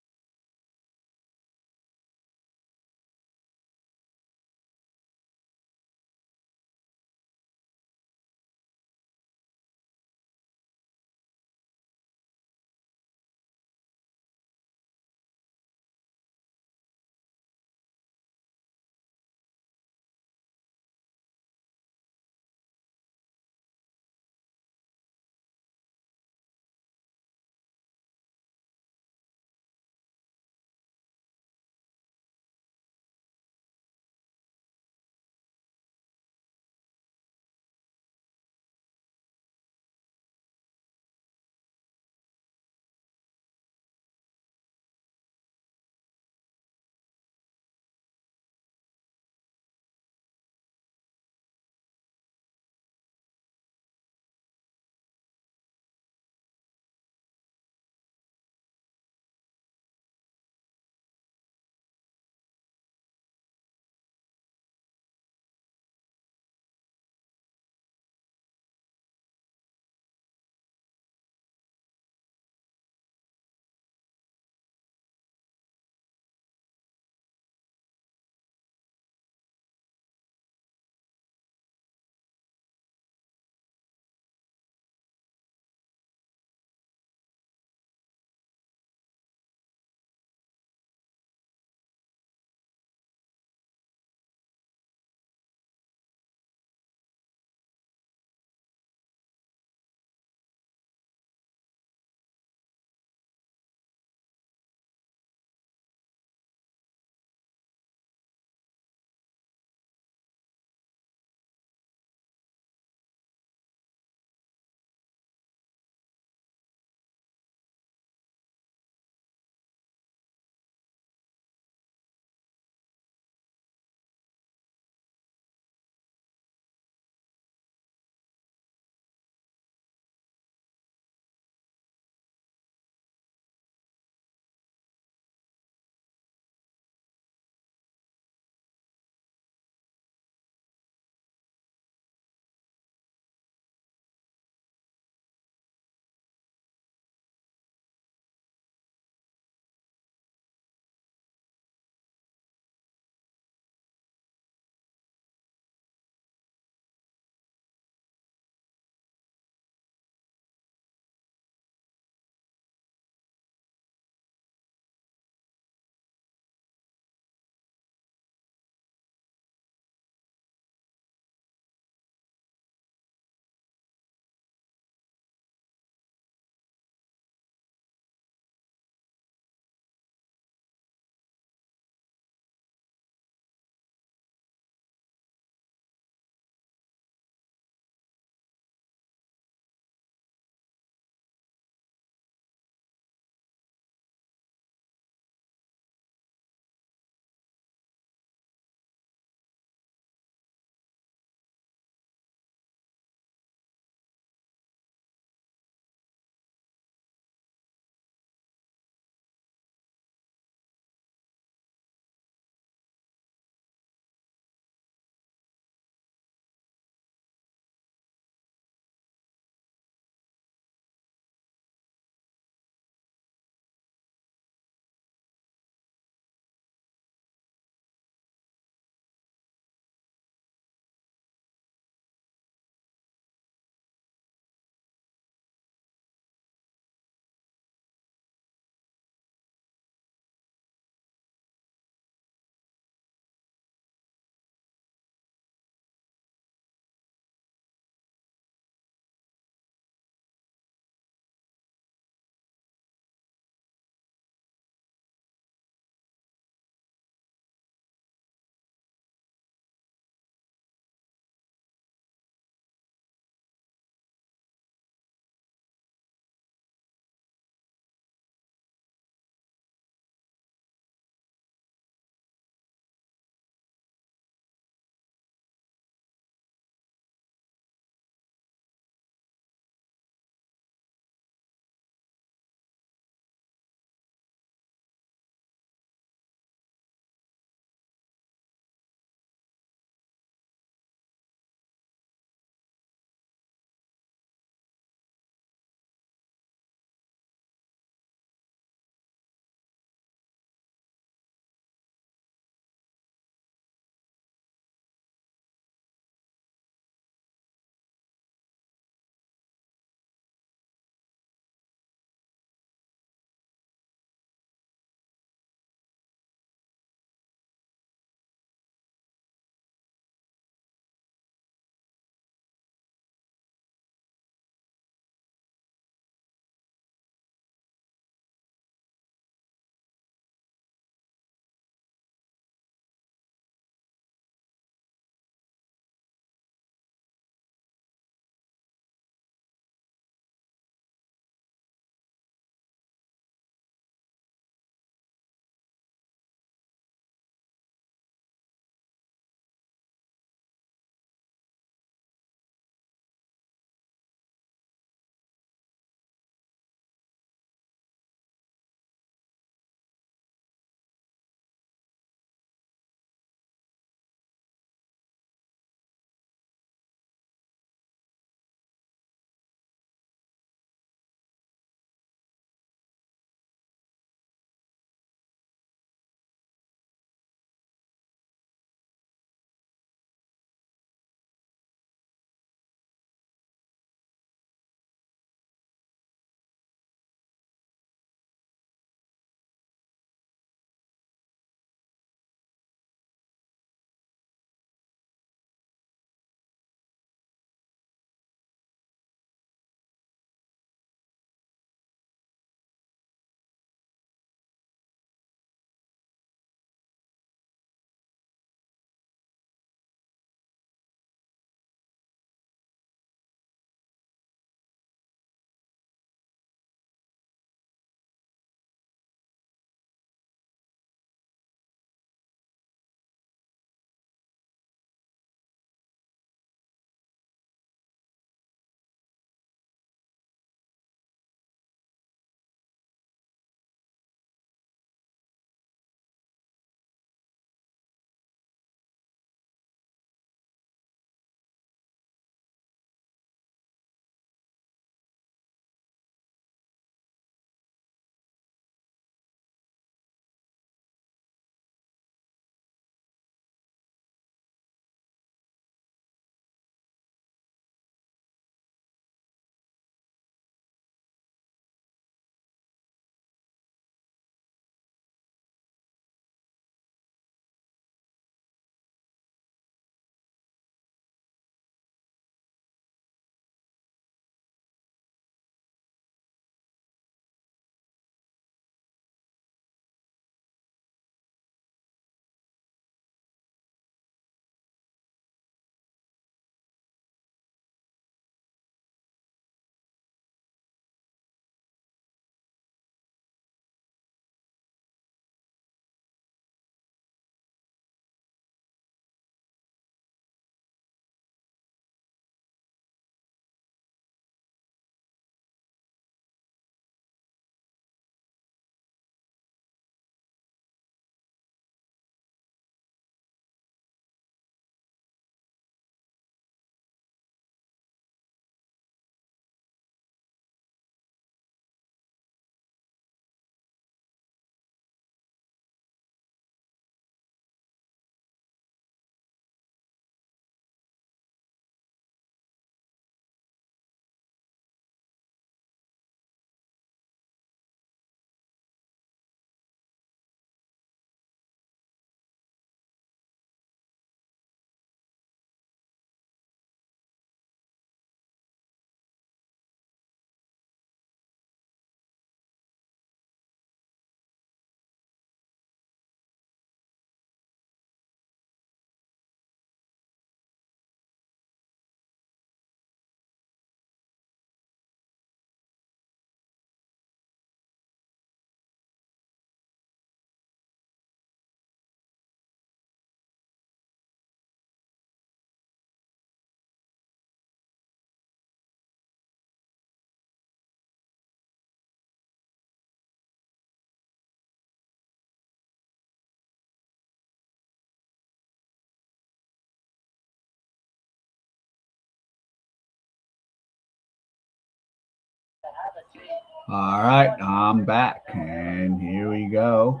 All right, I'm back, and here we go.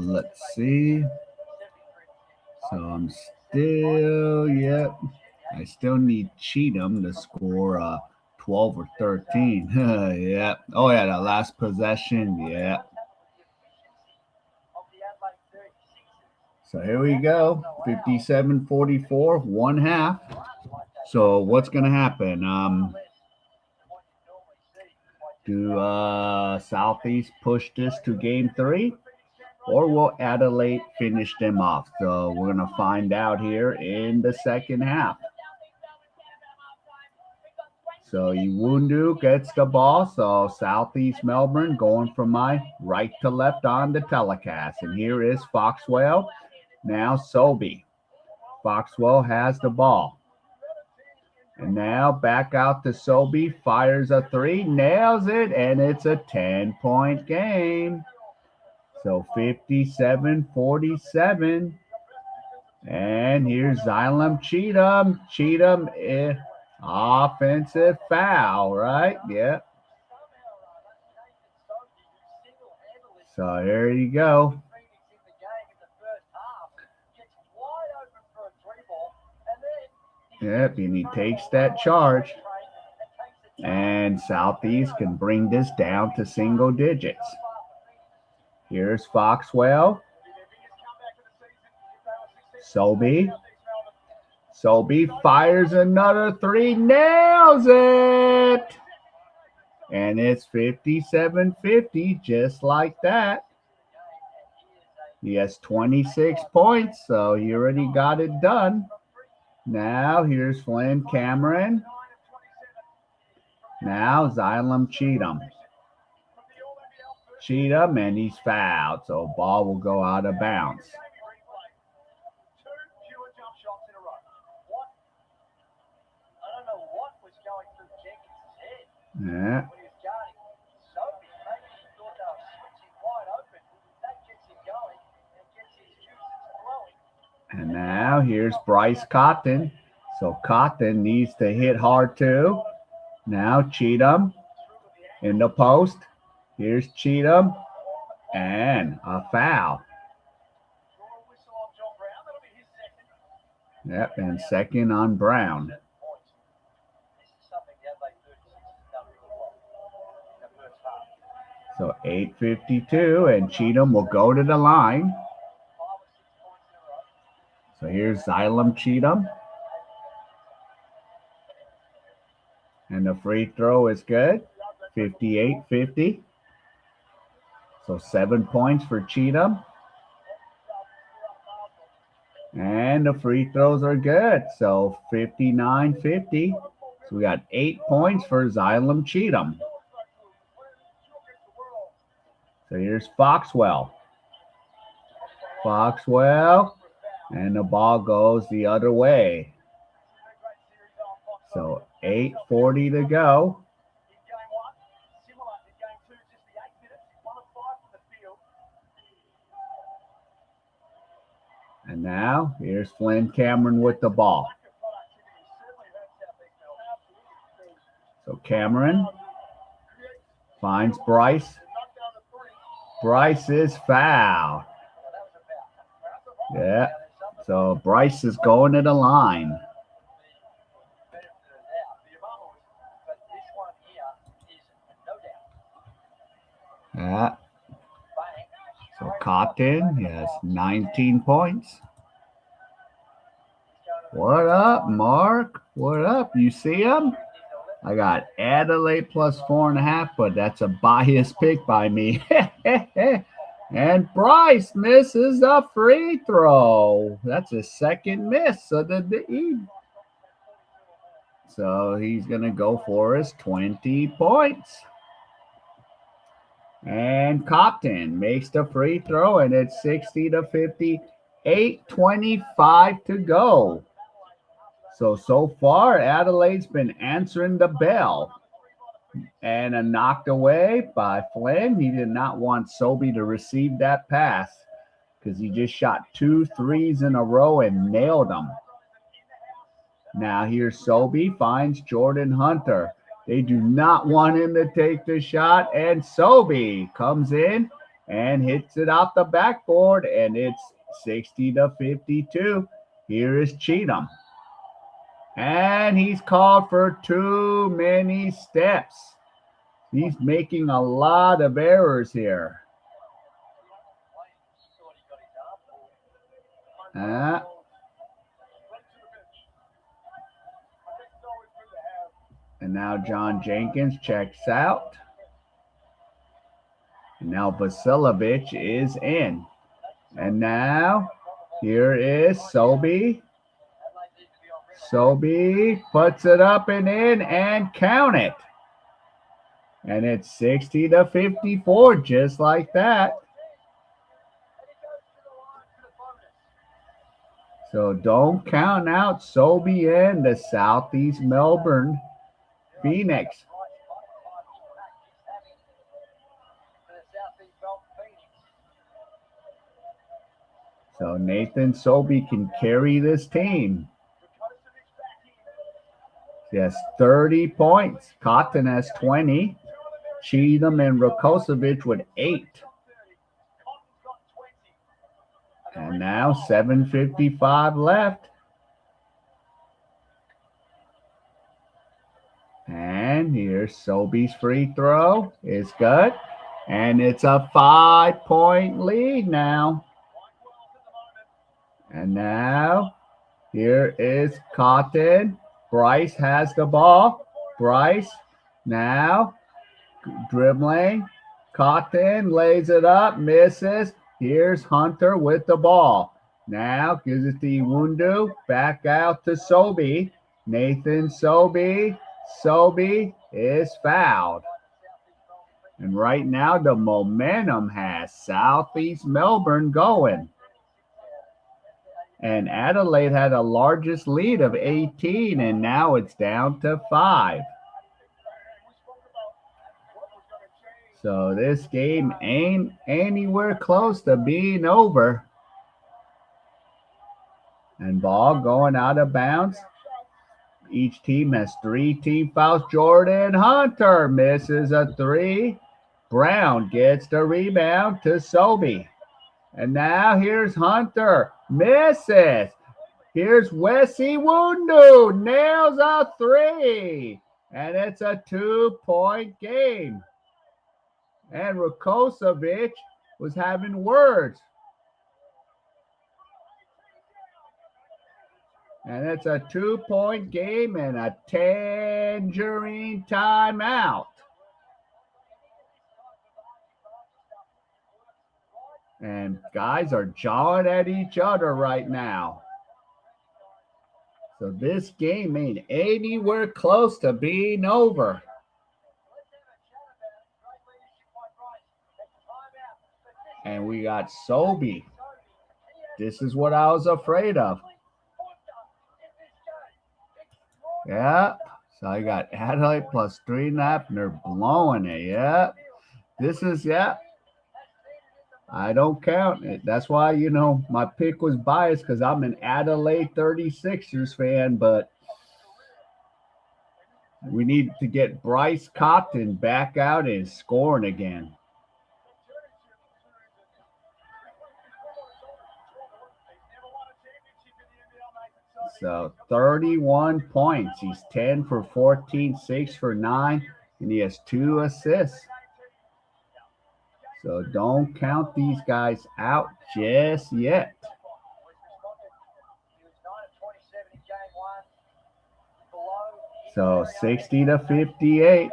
Let's see. So I'm still, yep. I still need Cheatham to score 12 or 13. Yeah. Oh, yeah, the last possession. Yeah. So here we go. 57-44, one half. So what's going to happen? Do Southeast push this to game 3? Or will Adelaide finish them off? So we're going to find out here in the second half. So Iwundu gets the ball. So Southeast Melbourne going from my right to left on the telecast. And here is Foxwell. Now Sobey. Foxwell has the ball. And now back out to Sobey. Fires a 3. Nails it. And it's a 10-point game. So 57-47. And here's Xylem Cheatham. Cheatham, offensive foul, right? Yeah. So here you go. Yep, and he takes that charge. And Southeast can bring this down to single digits. Here's Foxwell. Sobey. Sobey fires another 3, nails it! And it's 57-50, just like that. He has 26 points, so he already got it done. Now here's Flynn Cameron. Now Xylem Cheatham. Cheatham, and he's fouled, so ball will go out of bounds. Yeah. And now here's Bryce Cotton. So Cotton needs to hit hard too. Now Cheatham in the post. Here's Cheatham. And a foul. Yep, and second on Brown. So 8:52, and Cheatham will go to the line. So here's Xylem Cheatham. And the free throw is good. 58-50. So 7 points for Cheatham. And the free throws are good. So 59-50. So we got 8 points for Xylem Cheatham. So here's Foxwell. Foxwell. And the ball goes the other way. So 8:40 to go. And now here's Flynn Cameron with the ball. So Cameron finds Bryce. Bryce is fouled. Yeah. So Bryce is going to the line. Yeah. So Cotton has 19 points. What up, Mark? What up? You see him? I got Adelaide plus 4.5, but that's a biased pick by me. And Bryce misses a free throw. That's his second miss of the day. So he's going to go for his 20 points. And Copton makes the free throw, and it's 60-50, 8:25 to go. So far, Adelaide's been answering the bell. And a knocked away by Flynn. He did not want Sobey to receive that pass because he just shot 2 threes in a row and nailed them. Now here's Sobey, finds Jordan Hunter. They do not want him to take the shot. And Sobey comes in and hits it off the backboard. And it's 60-52. Here is Cheatham. And he's called for too many steps. He's making a lot of errors here. And now John Jenkins checks out. And now Vasiljevic is in. And now here is Sobey. Sobey puts it up and in and count it. And it's 60-54, just like that. So don't count out Sobey and the Southeast Melbourne Phoenix. So Nathan Sobey can carry this team. He has 30 points. Cotton has 20. Cheatham and Rakosovic with 8. And now 7:55 left. And here's Sobey's free throw. It's good. And it's a 5-point lead now. And now here is Cotton. Bryce has the ball. Bryce now dribbling. Cotton lays it up, misses. Here's Hunter with the ball. Now gives it to Iwundu. Back out to Sobey. Nathan Sobey. Sobey is fouled. And right now the momentum has Southeast Melbourne going. And Adelaide had the largest lead of 18, and now it's down to 5. So this game ain't anywhere close to being over. And ball going out of bounds. Each team has 3 team fouls. Jordan Hunter misses a 3. Brown gets the rebound to Sobey. And now here's Hunter. Misses. Here's Wessie Wundu. Nails a 3. And it's a 2-point game. And Rakosovic was having words. And it's a 2-point game and a tangerine timeout. And guys are jawing at each other right now. So this game ain't anywhere close to being over. And we got Sobey. This is what I was afraid of. Yeah. So I got Adelaide plus 3.5, and they're blowing it. Yeah. This is, yeah. I don't count it. That's why, my pick was biased because I'm an Adelaide 36ers fan, but we need to get Bryce Cotton back out and scoring again. So 31 points. He's 10 for 14, 6 for 9, and he has 2 assists. So don't count these guys out just yet. So 60-58.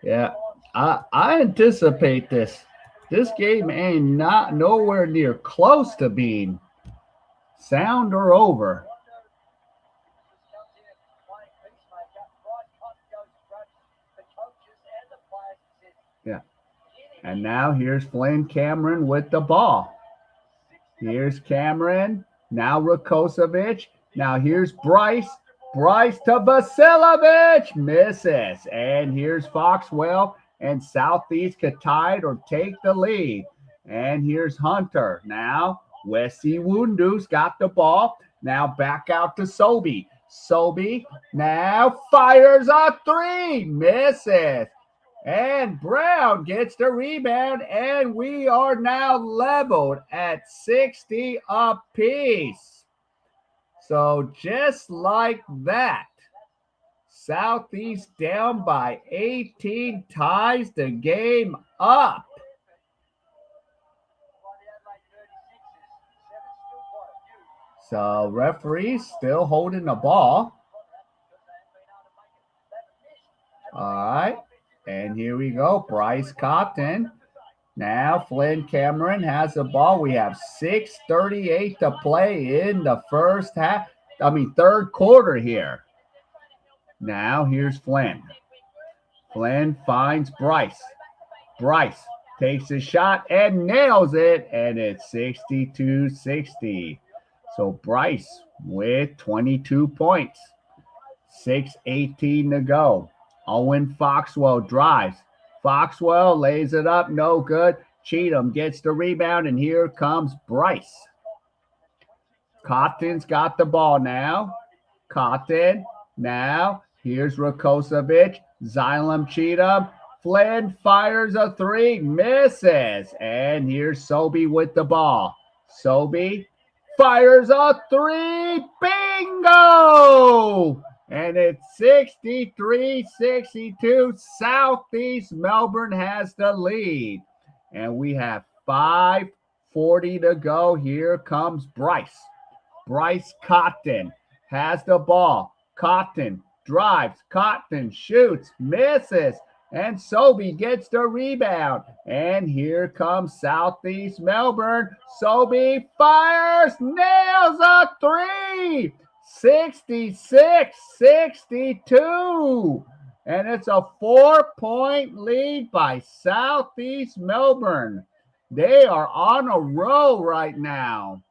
Yeah, I anticipate this. This game ain't nowhere near close to being sound or over. Yeah. And now here's Flynn Cameron with the ball. Here's Cameron. Now Rakosovic. Now here's Bryce. Bryce to Vasiljevic. Misses. And here's Foxwell. And Southeast could tie it or take the lead. And here's Hunter. Now Wessie Wundu's got the ball. Now back out to Sobey. Sobey now fires a three. Misses. And Brown gets the rebound, and we are now leveled at 60 apiece. So just like that, Southeast down by 18 ties the game up. So referees still holding the ball. All right. And here we go. Bryce Cotton. Now Flynn Cameron has the ball. We have 6:38 to play in the third quarter here. Now here's Flynn. Flynn finds Bryce. Bryce takes a shot and nails it, and it's 62-60. So Bryce with 22 points. 6:18 to go. Owen Foxwell drives. Foxwell lays it up, no good. Cheatham gets the rebound, and here comes Bryce. Cotton's got the ball now. Cotton now. Here's Rakosovic. Xylem Cheatham. Flynn fires a three, misses. And here's Sobey with the ball. Sobey fires a three, bingo! And it's 63-62. Southeast Melbourne has the lead. And we have 5:40 to go. Here comes Bryce. Bryce Cotton has the ball. Cotton drives. Cotton shoots, misses. And Sobey gets the rebound. And here comes Southeast Melbourne. Sobey fires, nails a three. 66-62. And it's a 4-point lead by Southeast Melbourne. They are on a roll right now.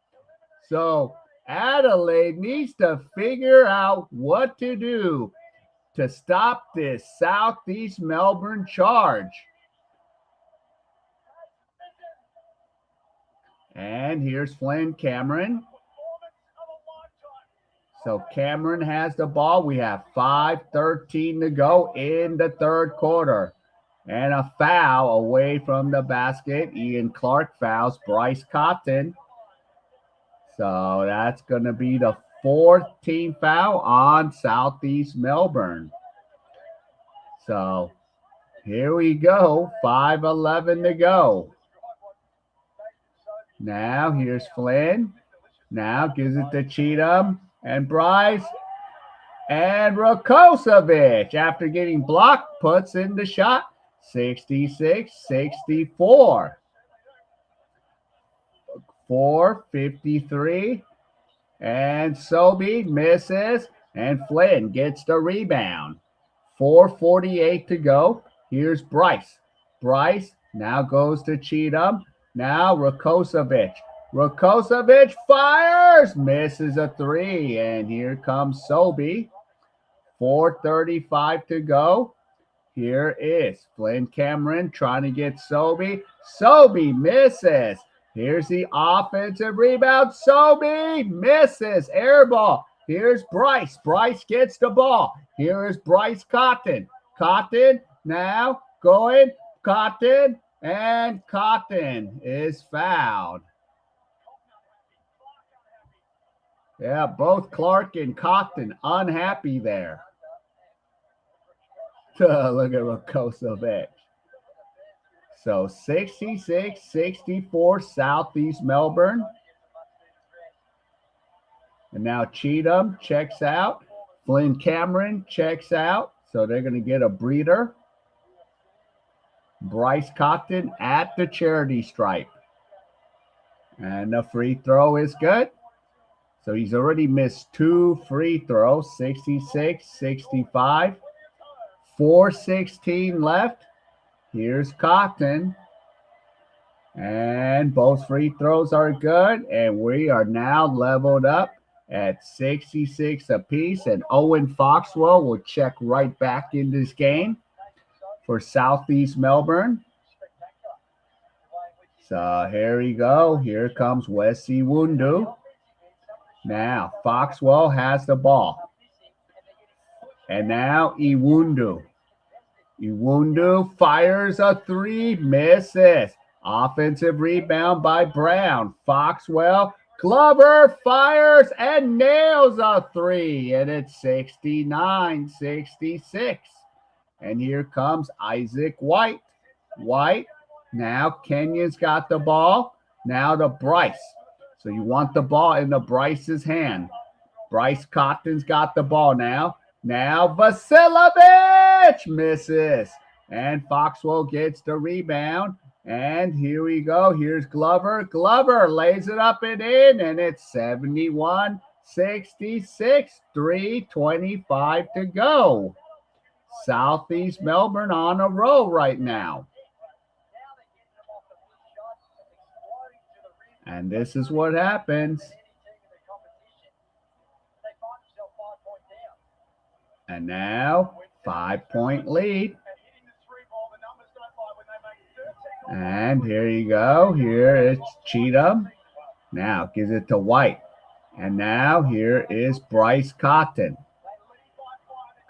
So Adelaide needs to figure out what to do to stop this Southeast Melbourne charge. And here's Flynn Cameron. So Cameron has the ball. We have 5:13 to go in the third quarter. And a foul away from the basket. Ian Clark fouls Bryce Cotton. So that's going to be the fourth team foul on Southeast Melbourne. So here we go. 5:11 to go. Now here's Flynn. Now gives it to Cheatham and Bryce. And Rakosovic, after getting blocked, puts in the shot. 66-64. 4:53. And Sobey misses. And Flynn gets the rebound. 4:48 to go. Here's Bryce. Bryce now goes to Cheatham. Now Rakosovic. Rakosovic fires, misses a three. And here comes Sobey. 4:35 to go. Here is Flynn Cameron trying to get Sobey. Sobey misses. Here's the offensive rebound. Sobey misses. Air ball. Here's Bryce. Bryce gets the ball. Here is Bryce Cotton. Cotton now going. Cotton. And Cotton is fouled. Yeah, both Clark and Cotton unhappy there. Look at Rakosovic. So 66-64 Southeast Melbourne. And now Cheatham checks out. Flynn Cameron checks out. So they're going to get a breather. Bryce Cotton at the charity stripe. And the free throw is good. So he's already missed 2 free throws, 66-65. 4:16 left. Here's Cotton. And both free throws are good. And we are now leveled up at 66 apiece. And Owen Foxwell will check right back in this game for Southeast Melbourne. So here we go. Here comes Wesley Wundu. Now Foxwell has the ball. And now Iwundu. Iwundu fires a three, misses. Offensive rebound by Brown. Foxwell, Glover fires and nails a three, and it's 69-66. And here comes Isaac White. White, now Kenyon's got the ball. Now to Bryce. So you want the ball in the Bryce's hand. Bryce Cotton's got the ball now. Now Vasilovich misses. And Foxwell gets the rebound. And here we go. Here's Glover. Glover lays it up and in. And it's 71-66. 3:25 to go. Southeast Melbourne on a roll right now. And this is what happens. And now, 5-point lead. And here you go. Here is Cheatham. Now gives it to White. And now here is Bryce Cotton.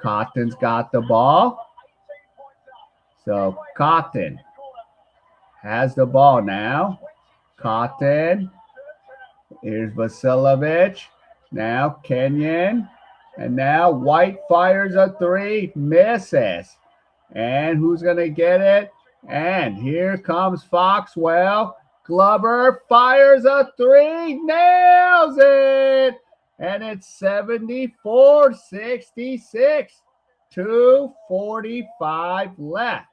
Cotton's got the ball. So Cotton has the ball now. Cotton. Here's Vasilovich. Now Kenyon. And now White fires a three. Misses. And who's going to get it? And here comes Foxwell. Glover fires a three. Nails it. And it's 74-66. 2:45 left.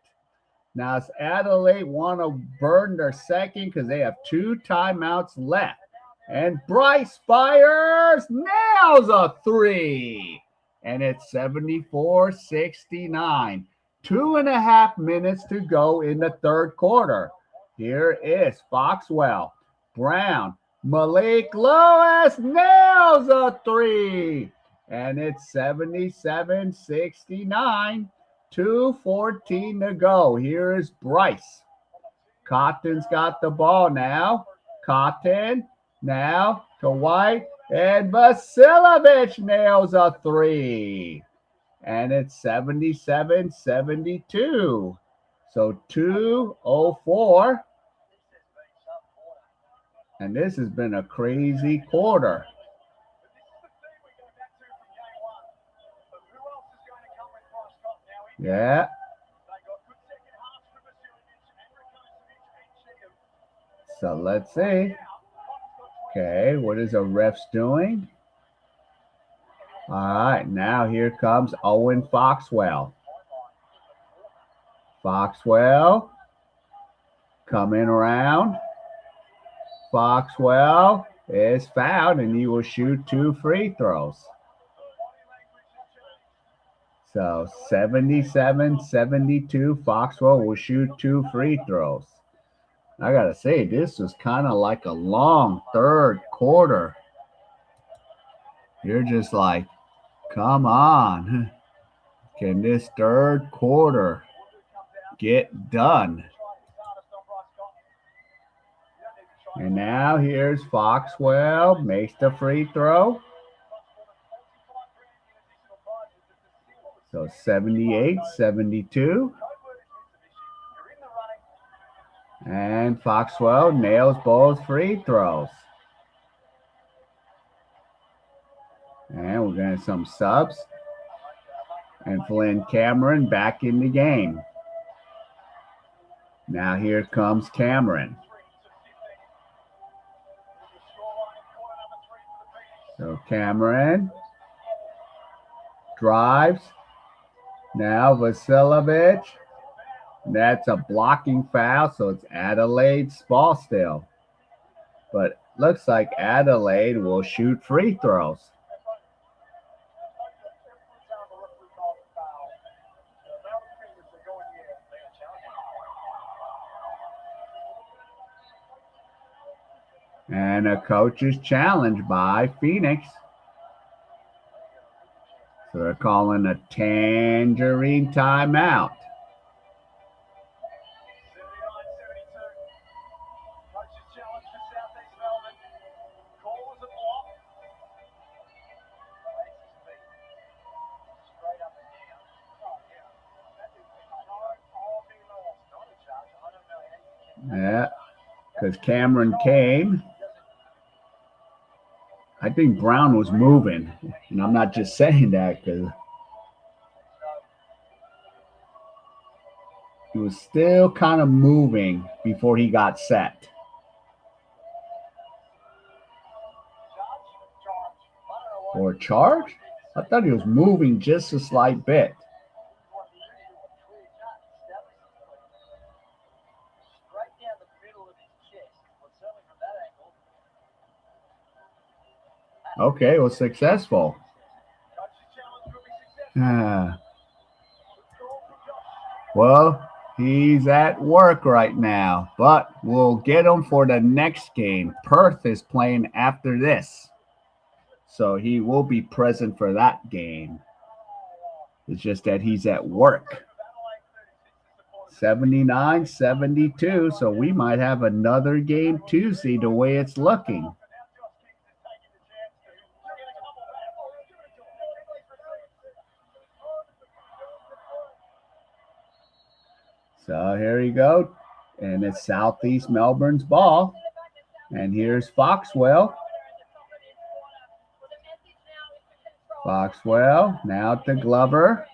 Now, it's Adelaide want to burn their second because they have 2 timeouts left. And Bryce fires, nails a three. And it's 74-69. 2.5 minutes to go in the third quarter. Here is Foxwell. Brown. Malik Lewis nails a three. And it's 77-69. 2:14 to go. Here is Bryce. Cotton's got the ball now. Cotton now to White. And Vasilovich nails a three. And it's 77-72. So 2:04. And this has been a crazy quarter. Yeah. So let's see. Okay, what is the refs doing? All right, now here comes Owen Foxwell. Foxwell coming around. Foxwell is fouled, and he will shoot 2 free throws. So 77-72, Foxwell will shoot 2 free throws. I got to say, this was kind of like a long third quarter. You're just like, come on. Can this third quarter get done? And now here's Foxwell, makes the free throw. So 78-72. And Foxwell nails both free throws. And we're going to have some subs. And Flynn Cameron back in the game. Now here comes Cameron. So Cameron drives. Now Vasilovich. That's a blocking foul, so it's Adelaide's ball still. But looks like Adelaide will shoot free throws. And a coach's challenge by Phoenix. So they're calling a tangerine timeout. because Cameron came. I think Brown was moving, and I'm not just saying that because he was still kind of moving before he got set. Or charge? I thought he was moving just a slight bit. Okay, it was successful. Well, he's at work right now, but we'll get him for the next game. Perth is playing after this, so he will be present for that game. It's just that he's at work. 79-72, so we might have another game Tuesday the way it's looking. So here you go, and it's Southeast Melbourne's ball, and here's Foxwell. Foxwell, now to Glover.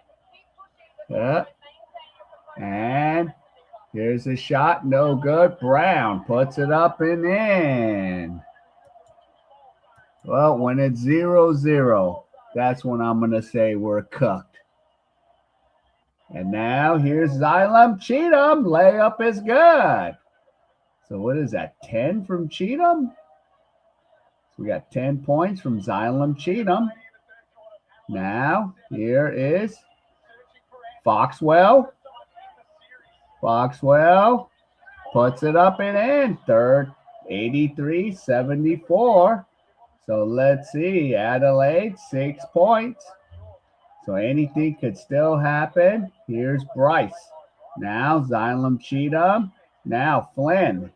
And here's a shot, no good. Brown puts it up and in. Well, when it's 0-0, that's when I'm going to say we're cooked. And now here's Xylem Cheatham. Layup is good. So what is that, 10 from Cheatham? So we got 10 points from Xylem Cheatham. Now here is Foxwell. Foxwell puts it up and in. Third, 83-74. So let's see. Adelaide, 6 points. So anything could still happen. Here's Bryce. Now Xylem Cheatham. Now Flynn.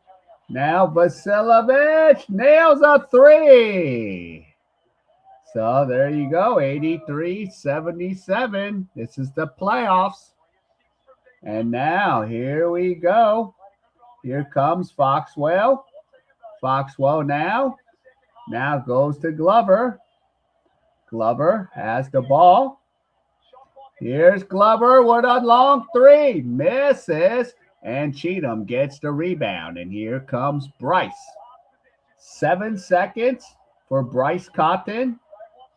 Now Vasilovich nails a 3. So there you go. 83-77. This is the playoffs. And now here we go. Here comes Foxwell. Foxwell now goes to Glover. Glover has the ball. Here's Glover with a long 3. Misses. And Cheatham gets the rebound. And here comes Bryce. 7 seconds for Bryce Cotton.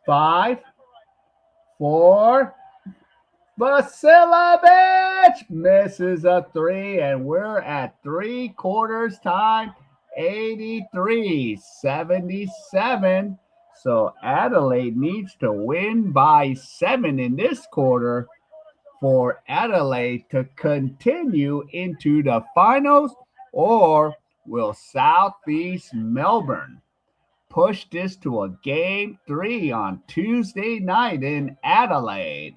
5, 4. Vasilovich misses a 3, and we're at 3/4 time, 83-77. So Adelaide needs to win by 7 in this quarter for Adelaide to continue into the finals, or will Southeast Melbourne push this to a game 3 on Tuesday night in Adelaide?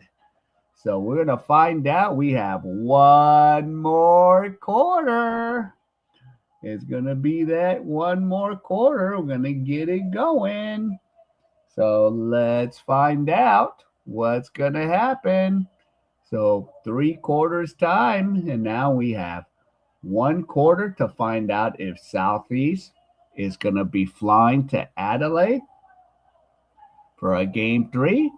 So we're going to find out. We have one more quarter. It's going to be that one more quarter. We're going to get it going. So let's find out what's going to happen. So 3/4 time, and now we have 1 quarter to find out if Southeast is going to be flying to Adelaide for a game 3,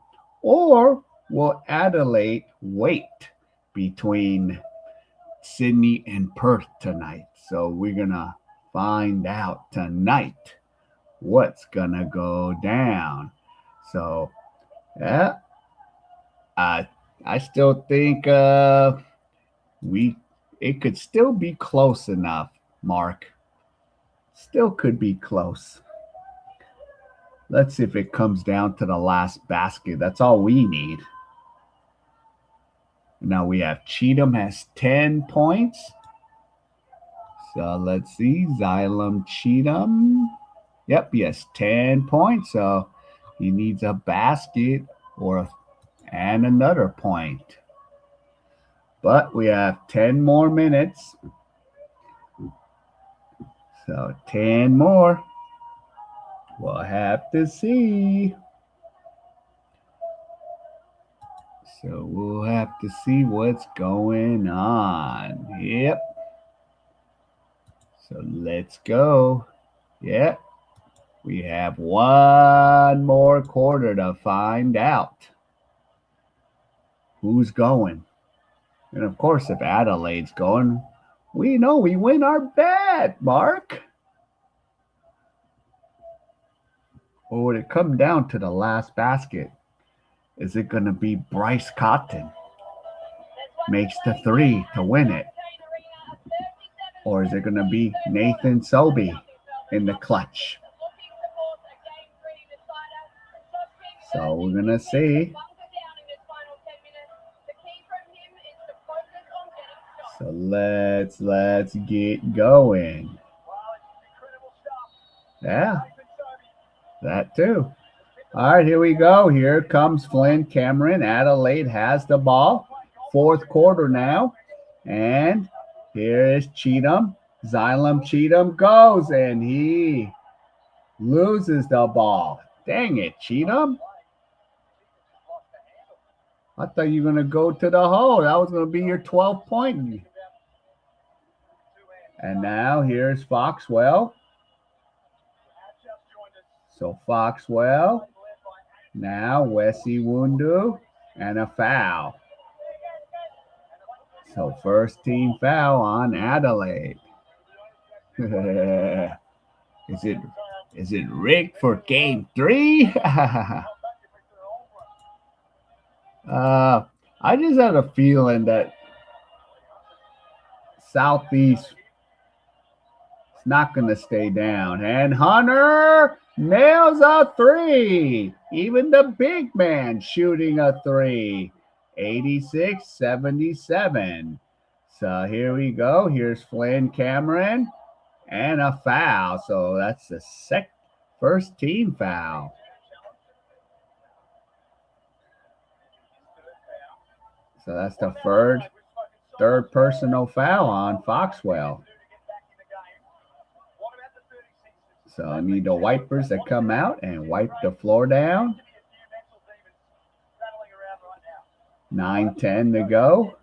or will Adelaide wait between Sydney and Perth tonight? So we're going to find out tonight what's going to go down. So, yeah, I still think it could still be close enough, Mark. Still could be close. Let's see if it comes down to the last basket. That's all we need. Now we have Cheatham has 10 points. So let's see. Xylem Cheatham. Yep, he has 10 points. So he needs a basket and another point. But we have 10 more minutes. So 10 more. We'll have to see. So we'll have to see what's going on. Yep. So let's go. Yeah, we have one more quarter to find out who's going. And of course, if Adelaide's going, we know we win our bet, Mark. Or would it come down to the last basket? Is it going to be Bryce Cotton makes the three to win it? Or is it going to be Nathan Sobey in the clutch? So we're going to see. So let's get going. Yeah, that too. All right, here we go. Here comes Flynn Cameron. Adelaide has the ball. Fourth quarter now. And here is Cheatham. Xylem Cheatham goes, and he loses the ball. Dang it, Cheatham. I thought you were going to go to the hole. That was going to be your 12-point. And now here's Foxwell. So Foxwell. Now Wesley Wundu. And a foul. So first team foul on Adelaide. Is it rigged for game 3? I just had a feeling that Southeast is not going to stay down. And Hunter nails a 3. Even the big man shooting a 3. 86-77. So here we go. Here's Flynn Cameron and a foul. So that's the first team foul. So that's the third personal foul on Foxwell. So I need the wipers to come out and wipe the floor down. 9:10 to go.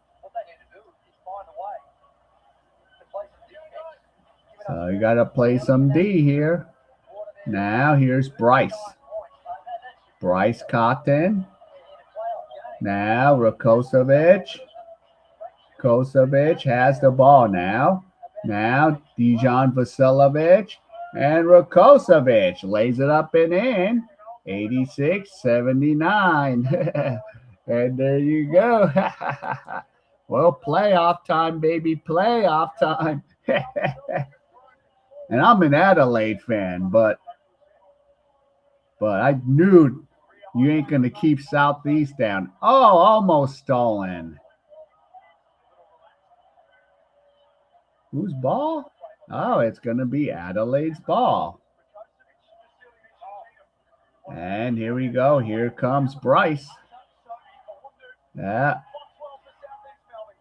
So you got to play some D here. Now here's Bryce. Bryce Cotton. Now Rakosovic. Kosovic has the ball now. Now Dejan Vasilovic. And Rakosovic lays it up and in. 86-79. And there you go. Well, playoff time, baby. Playoff time. And I'm an Adelaide fan, but I knew you ain't going to keep Southeast down. Oh, almost stolen. Whose ball? Oh, it's going to be Adelaide's ball. And here we go. Here comes Bryce. Yeah.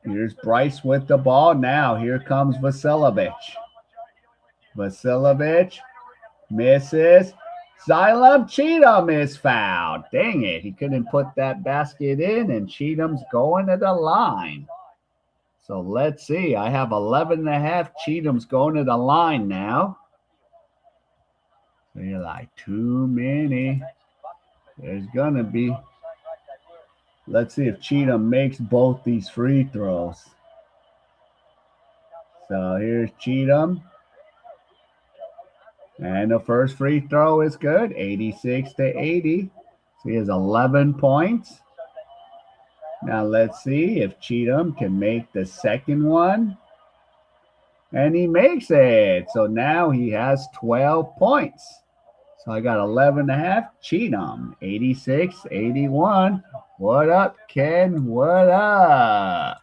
Here's Bryce with the ball. Now here comes Vasilovic. Vasilovic misses. Xylem Cheatham is fouled. Dang it. He couldn't put that basket in, and Cheatham's going to the line. So let's see. I have 11.5. Cheatham's going to the line now. So you're like, too many. There's going to be. Let's see if Cheatham makes both these free throws. So here's Cheatham. And the first free throw is good, 86-80. So he has 11 points. Now let's see if Cheatham can make the second one. And he makes it. So now he has 12 points. So I got 11.5. Cheatham, 86-81. What up, Ken? What up?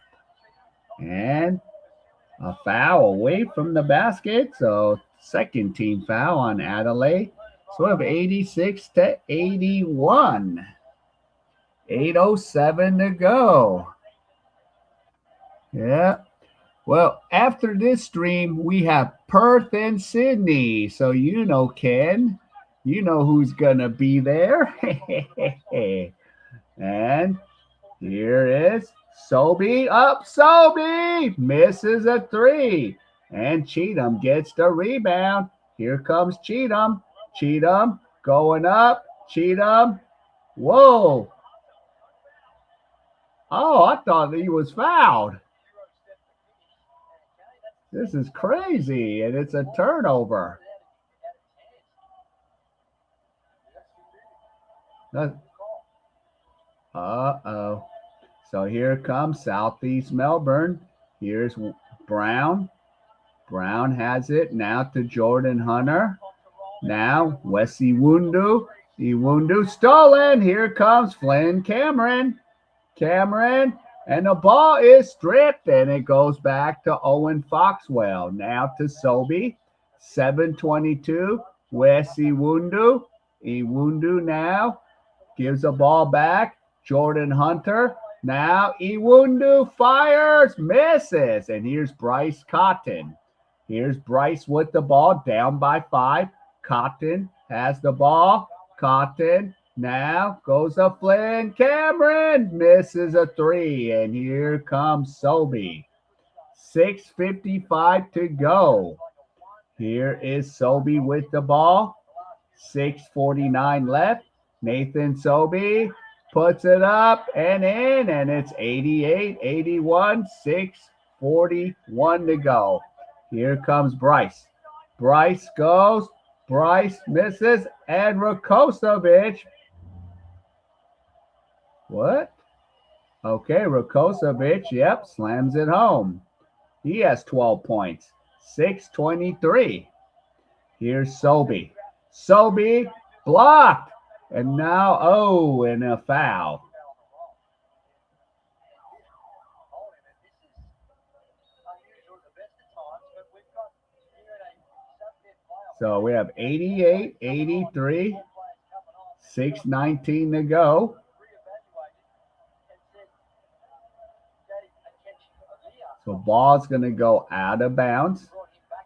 And a foul away from the basket. So second team foul on Adelaide. So we have 86-81. 8:07 to go. Yeah. Well, after this stream, we have Perth and Sydney. So you know, Ken, you know who's going to be there. And here is Sobey. Up, Sobey! Misses a 3. And Cheatham gets the rebound. Here comes Cheatham. Cheatham going up. Cheatham. Whoa. Oh, I thought he was fouled. This is crazy. And it's a turnover. Uh-oh. So here comes Southeast Melbourne. Here's Brown. Brown has it now to Jordan Hunter. Now Wessie Wundu. Iwundu stolen. Here comes Flynn Cameron. Cameron. And the ball is stripped. And it goes back to Owen Foxwell. Now to Sobey. 7:22. Wessie Wundu. Iwundu now. Gives the ball back. Jordan Hunter. Now Iwundu fires. Misses. And here's Bryce Cotton. Here's Bryce with the ball. Down by 5. Cotton has the ball. Cotton. Now goes a Flynn Cameron. Misses a 3. And here comes Sobey. 6:55 to go. Here is Sobey with the ball. 6:49 left. Nathan Sobey puts it up and in, and it's 88-81, 6:41 to go. Here comes Bryce. Bryce goes. Bryce misses, and Rakosovic. What? Okay, Rakosovic, yep, slams it home. He has 12 points. 6:23. Here's Sobey. Sobey blocked. And now, and a foul. So we have 88-83, 6:19 to go. So ball's going to go out of bounds.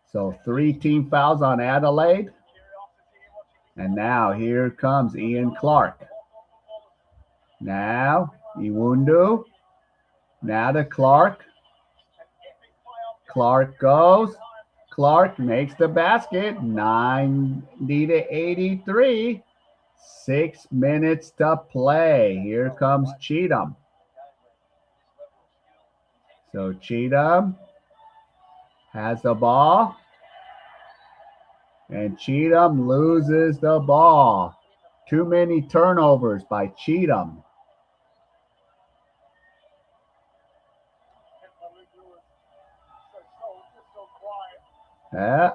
So 3 team fouls on Adelaide. And now here comes Ian Clark. Now Iwundu. Now to Clark. Clark goes. Clark makes the basket. 90-83. 6 minutes to play. Here comes Cheatham. So Cheatham has the ball. And Cheatham loses the ball. Too many turnovers by Cheatham. Yeah.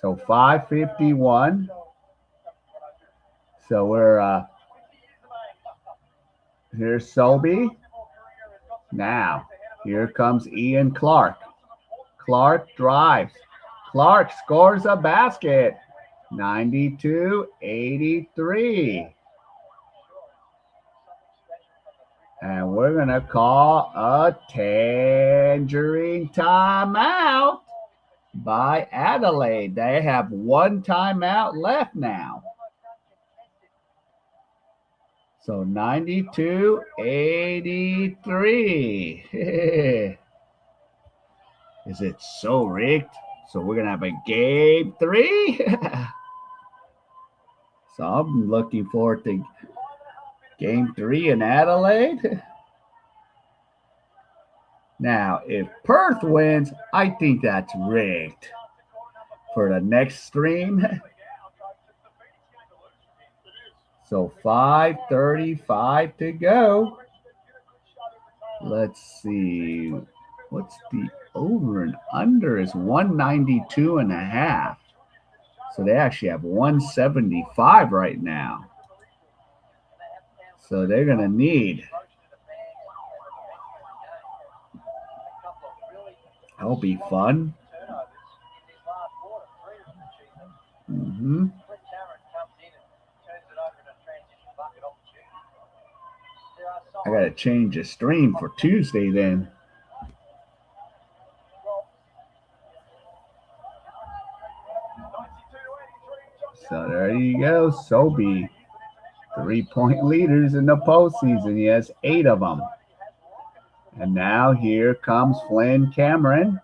So 5:51. So we're here's Sobey. Now, here comes Ian Clark. Clark drives. Clark scores a basket. 92-83. And we're going to call a tangerine timeout by Adelaide. They have 1 timeout left now. So 92-83. Is it so rigged? So we're going to have a game 3? So I'm looking forward to game 3 in Adelaide. Now, if Perth wins, I think that's rigged for the next stream. So 5:35 to go. Let's see. What's the over and under is 192.5. So they actually have 175 right now. So they're going to need. That'll be fun. I got to change the stream for Tuesday then. So there you go. Sobey, 3-point leaders in the postseason. He has 8 of them. And now here comes Flynn Cameron.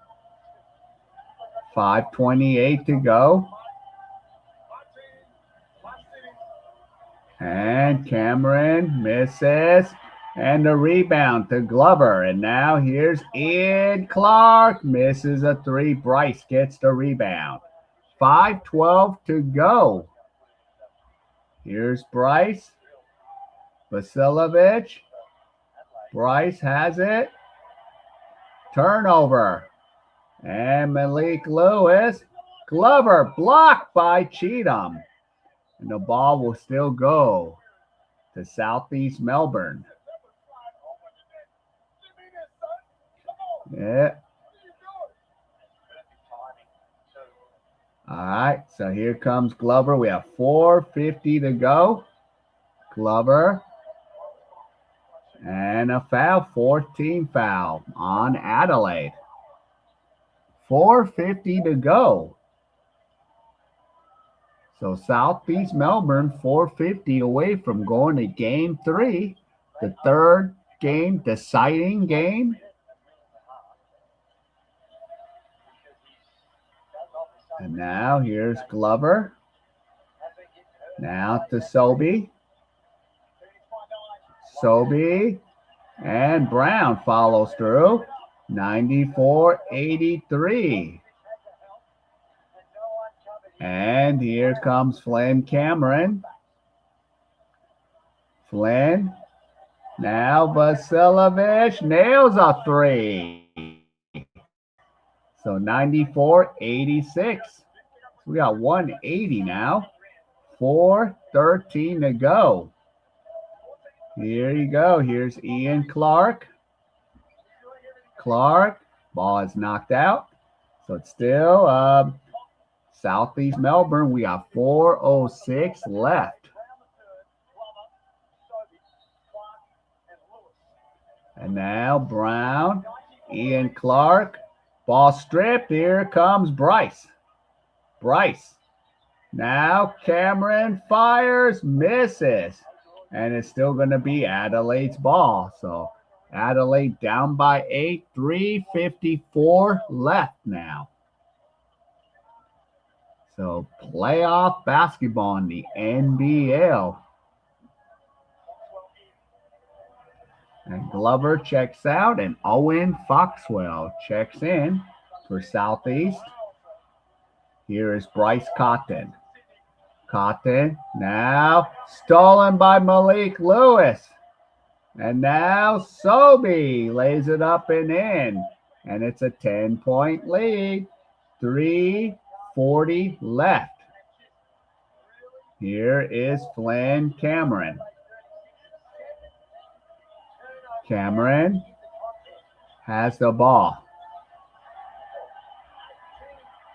5:28 to go. And Cameron misses. And the rebound to Glover. And now here's Ian Clark. Misses a three. Bryce gets the rebound. 5:12 to go. Here's Bryce. Vasilovich. Bryce has it. Turnover. And Malik Lewis. Glover blocked by Cheatham. And the ball will still go to Southeast Melbourne. Yeah. All right, so here comes Glover. We have 4:50 to go. Glover. And a foul, 14 foul on Adelaide. 4:50 to go. So Southeast Melbourne 4:50 away from going to game 3, the third game, deciding game. And now here's Glover. Now to Sobey. Sobey and Brown follows through. 94-83. And here comes Flynn Cameron. Flynn. Now Vasilovich nails a three. So 94-86. We got 180 now. 4:13 to go. Here you go. Here's Ian Clark. Clark. Ball is knocked out. So it's still Southeast Melbourne. We got 4:06 left. And now Brown. Ian Clark. Ball stripped. Here comes Bryce. Bryce. Now Cameron fires, misses. And it's still going to be Adelaide's ball. So Adelaide down by 8, 3:54 left now. So playoff basketball in the NBL. And Glover checks out, and Owen Foxwell checks in for Southeast. Here is Bryce Cotton. Cotton now stolen by Malik Lewis. And now Sobey lays it up and in. And it's a 10-point lead. 3:40 left. Here is Flynn Cameron. Cameron has the ball.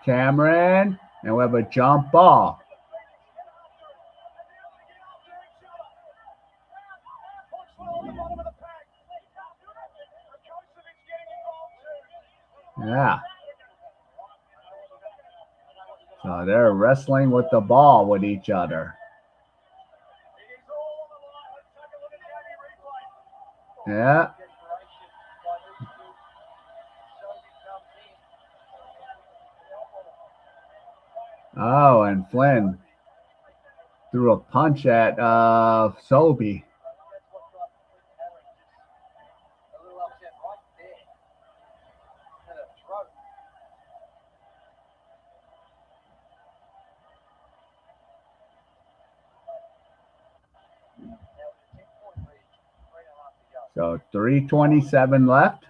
Cameron, and we have a jump ball. Yeah. So they're wrestling with the ball with each other. Yeah. Oh, and Flynn threw a punch at Sobey. So 3:27 left.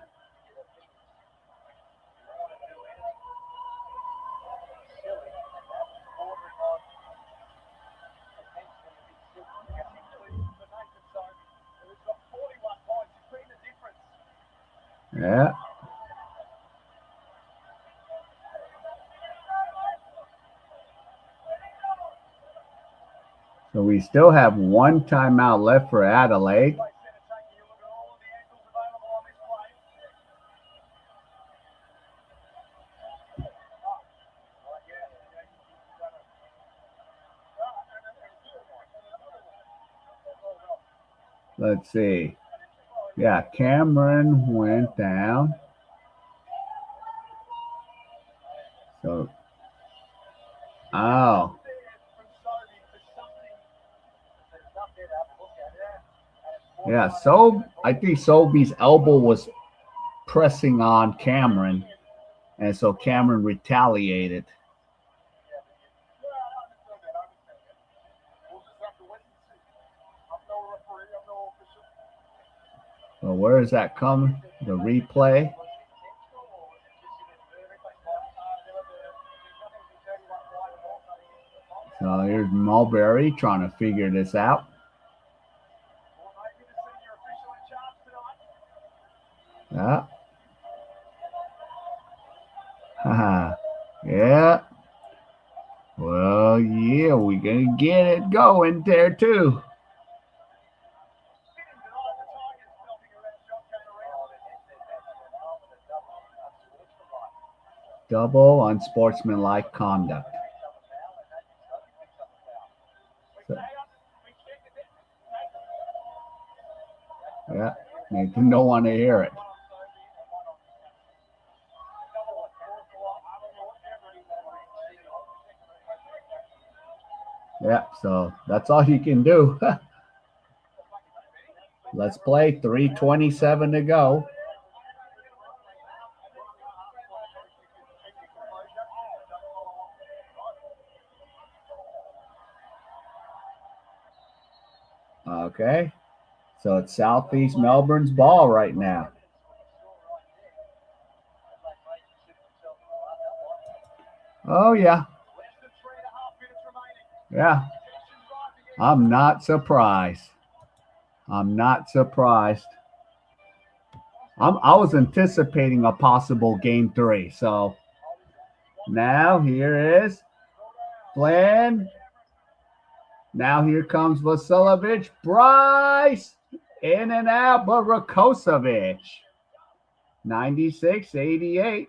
Yeah. So we still have one timeout left for Adelaide. Let's see. Yeah, Cameron went down. So, oh. Yeah, so I think Sobey's elbow was pressing on Cameron, and so Cameron retaliated. Well, where is that coming? The replay? So here's Mulberry trying to figure this out. Yeah. Haha. Yeah. Well, yeah, we're going to get it going there, too. Double unsportsmanlike conduct. So, yeah, Nathan don't want to hear it. Yeah, so that's all you can do. Let's play. 3:27 to go. Okay. So it's Southeast Melbourne's ball right now. Oh, yeah. Yeah. I'm not surprised. I'm not surprised. I was anticipating a possible game 3. So now here is Flynn. Now here comes Vasiljevic. Bryce. In and out, but Rakosovic. 96-88.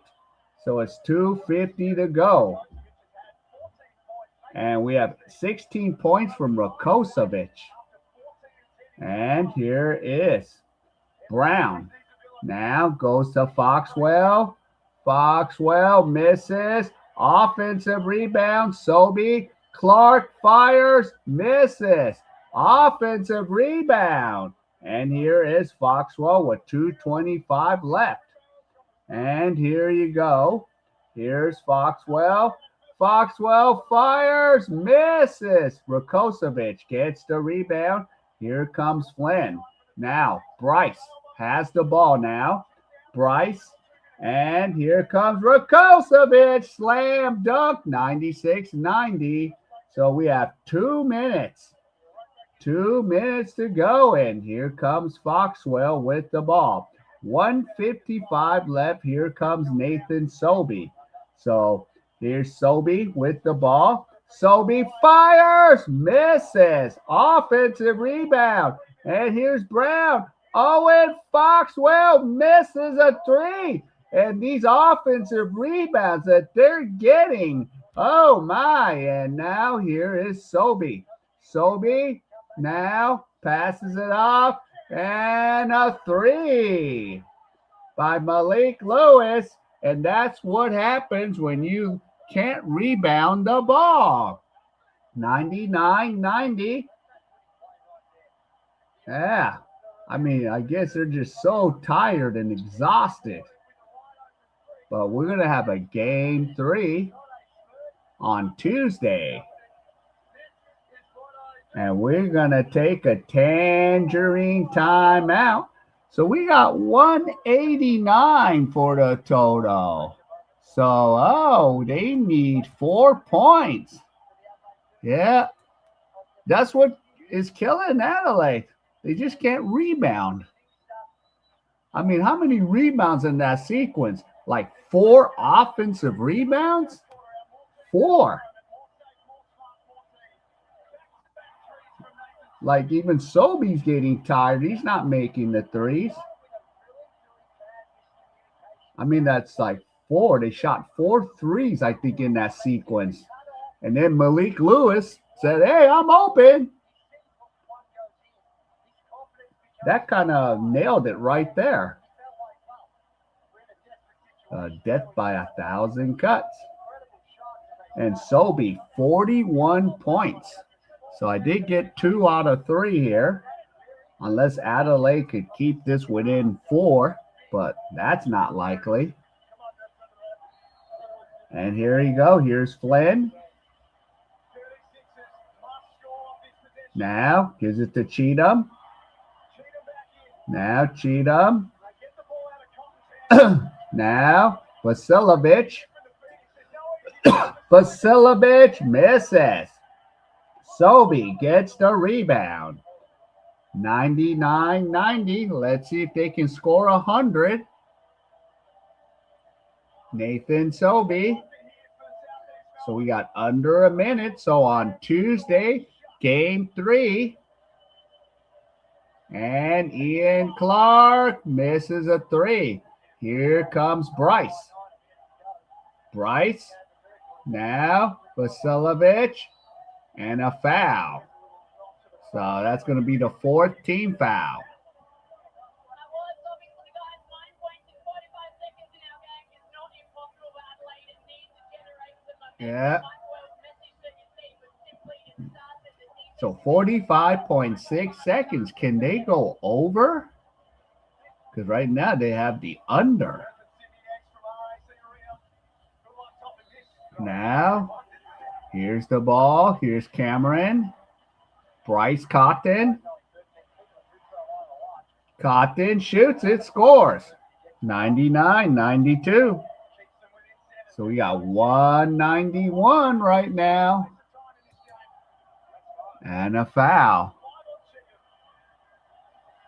So it's 2:50 to go. And we have 16 points from Rakosovic. And here is Brown. Now goes to Foxwell. Foxwell misses. Offensive rebound. Sobey. Clark fires. Misses. Offensive rebound. And here is Foxwell with 2:25 left. And here you go. Here's Foxwell. Foxwell fires. Misses. Rakosovic gets the rebound. Here comes Flynn. Now, Bryce has the ball now. Bryce. And here comes Rakosovic. Slam dunk. 96-90. So we have 2 minutes. 2 minutes to go. And here comes Foxwell with the ball. 1:55 left. Here comes Nathan Sobey. So here's Sobey with the ball. Sobey fires, misses. Offensive rebound. And here's Brown. Owen Foxwell misses a 3. And these offensive rebounds that they're getting. Oh my. And now here is Sobey. Sobey now passes it off. And a 3 by Malik Lewis. And that's what happens when you can't rebound the ball. 99-90. Yeah. I mean, I guess they're just so tired and exhausted. But we're going to have a game 3 on Tuesday. And we're going to take a tangerine timeout. So we got 189 for the total. So, they need 4 points. Yeah. That's what is killing Adelaide. They just can't rebound. I mean, how many rebounds in that sequence? Like 4 offensive rebounds? 4. Like even Sobey's getting tired. He's not making the threes. I mean, that's like 4. They shot 4 threes, I think, in that sequence. And then Malik Lewis said, hey, I'm open. That kind of nailed it right there. Death by 1,000 cuts. And Sobey, 41 points. So I did get 2 out of 3 here. Unless Adelaide could keep this within 4, but that's not likely. And here you go. Here's Flynn. Now gives it to Cheatham. Now Cheatham. Now Vasilovich. Vasilovich misses. Sobey gets the rebound. 99-90. Let's see if they can score 100. Nathan Sobey. So we got under a minute. So on Tuesday, game 3. And Ian Clark misses a 3. Here comes Bryce. Bryce. Now Vasilovich. And a foul. So that's going to be the 4th team foul. Yeah. So 45.6 seconds. Can they go over? Because right now they have the under. Now, here's the ball. Here's Cameron. Bryce Cotton. Cotton shoots it, scores. 99-92. So we got 191 right now. And a foul.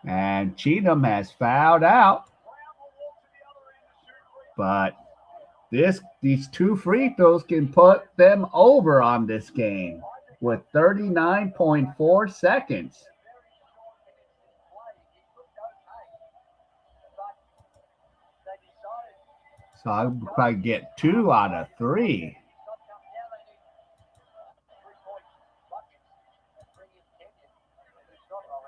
And Cheatham has fouled out. But these 2 free throws can put them over on this game with 39.4 seconds. So I'll probably get 2 out of 3.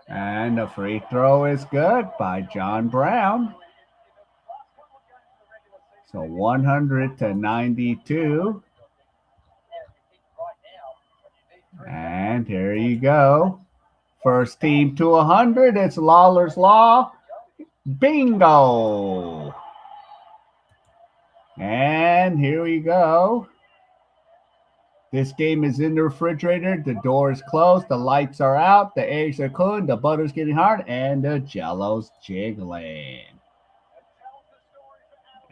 And the free throw is good by John Brown. So 100-92. And here you go. First team to 100. It's Lawler's Law. Bingo. And here we go. This game is in the refrigerator. The door is closed. The lights are out. The eggs are cooling. The butter's getting hard. And the jello's jiggling.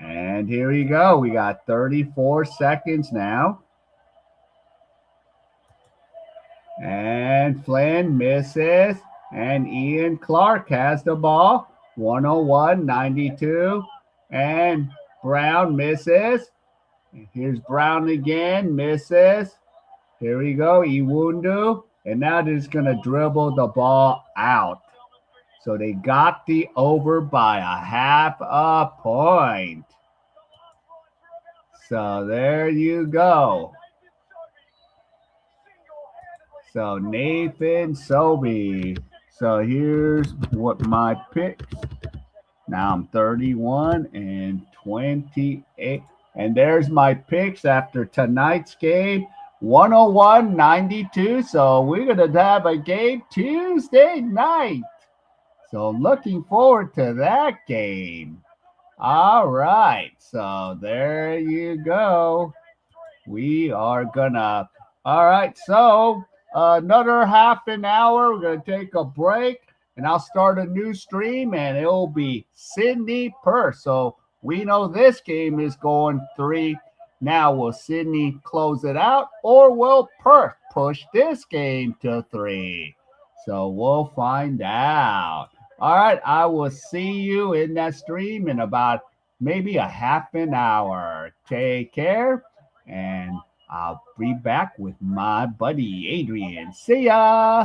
And here we go. We got 34 seconds now. And Flynn misses. And Ian Clark has the ball. 101-92. And Brown misses. Here's Brown again. Misses. Here we go. Iwundu. And now they're just going to dribble the ball out. So they got the over by a half a point. So there you go. So Nathan Sobey. So here's what my picks. Now I'm 31-28. And there's my picks after tonight's game. 101-92. So we're going to have a game Tuesday night. So looking forward to that game. All right. So there you go. We are going to. All right. So another half an hour. We're going to take a break. And I'll start a new stream. And it will be Sydney Perth. So we know this game is going 3. Now, will Sydney close it out, or will Perth push this game to 3? So we'll find out. All right, I will see you in that stream in about maybe a half an hour. Take care, and I'll be back with my buddy Adrian. See ya.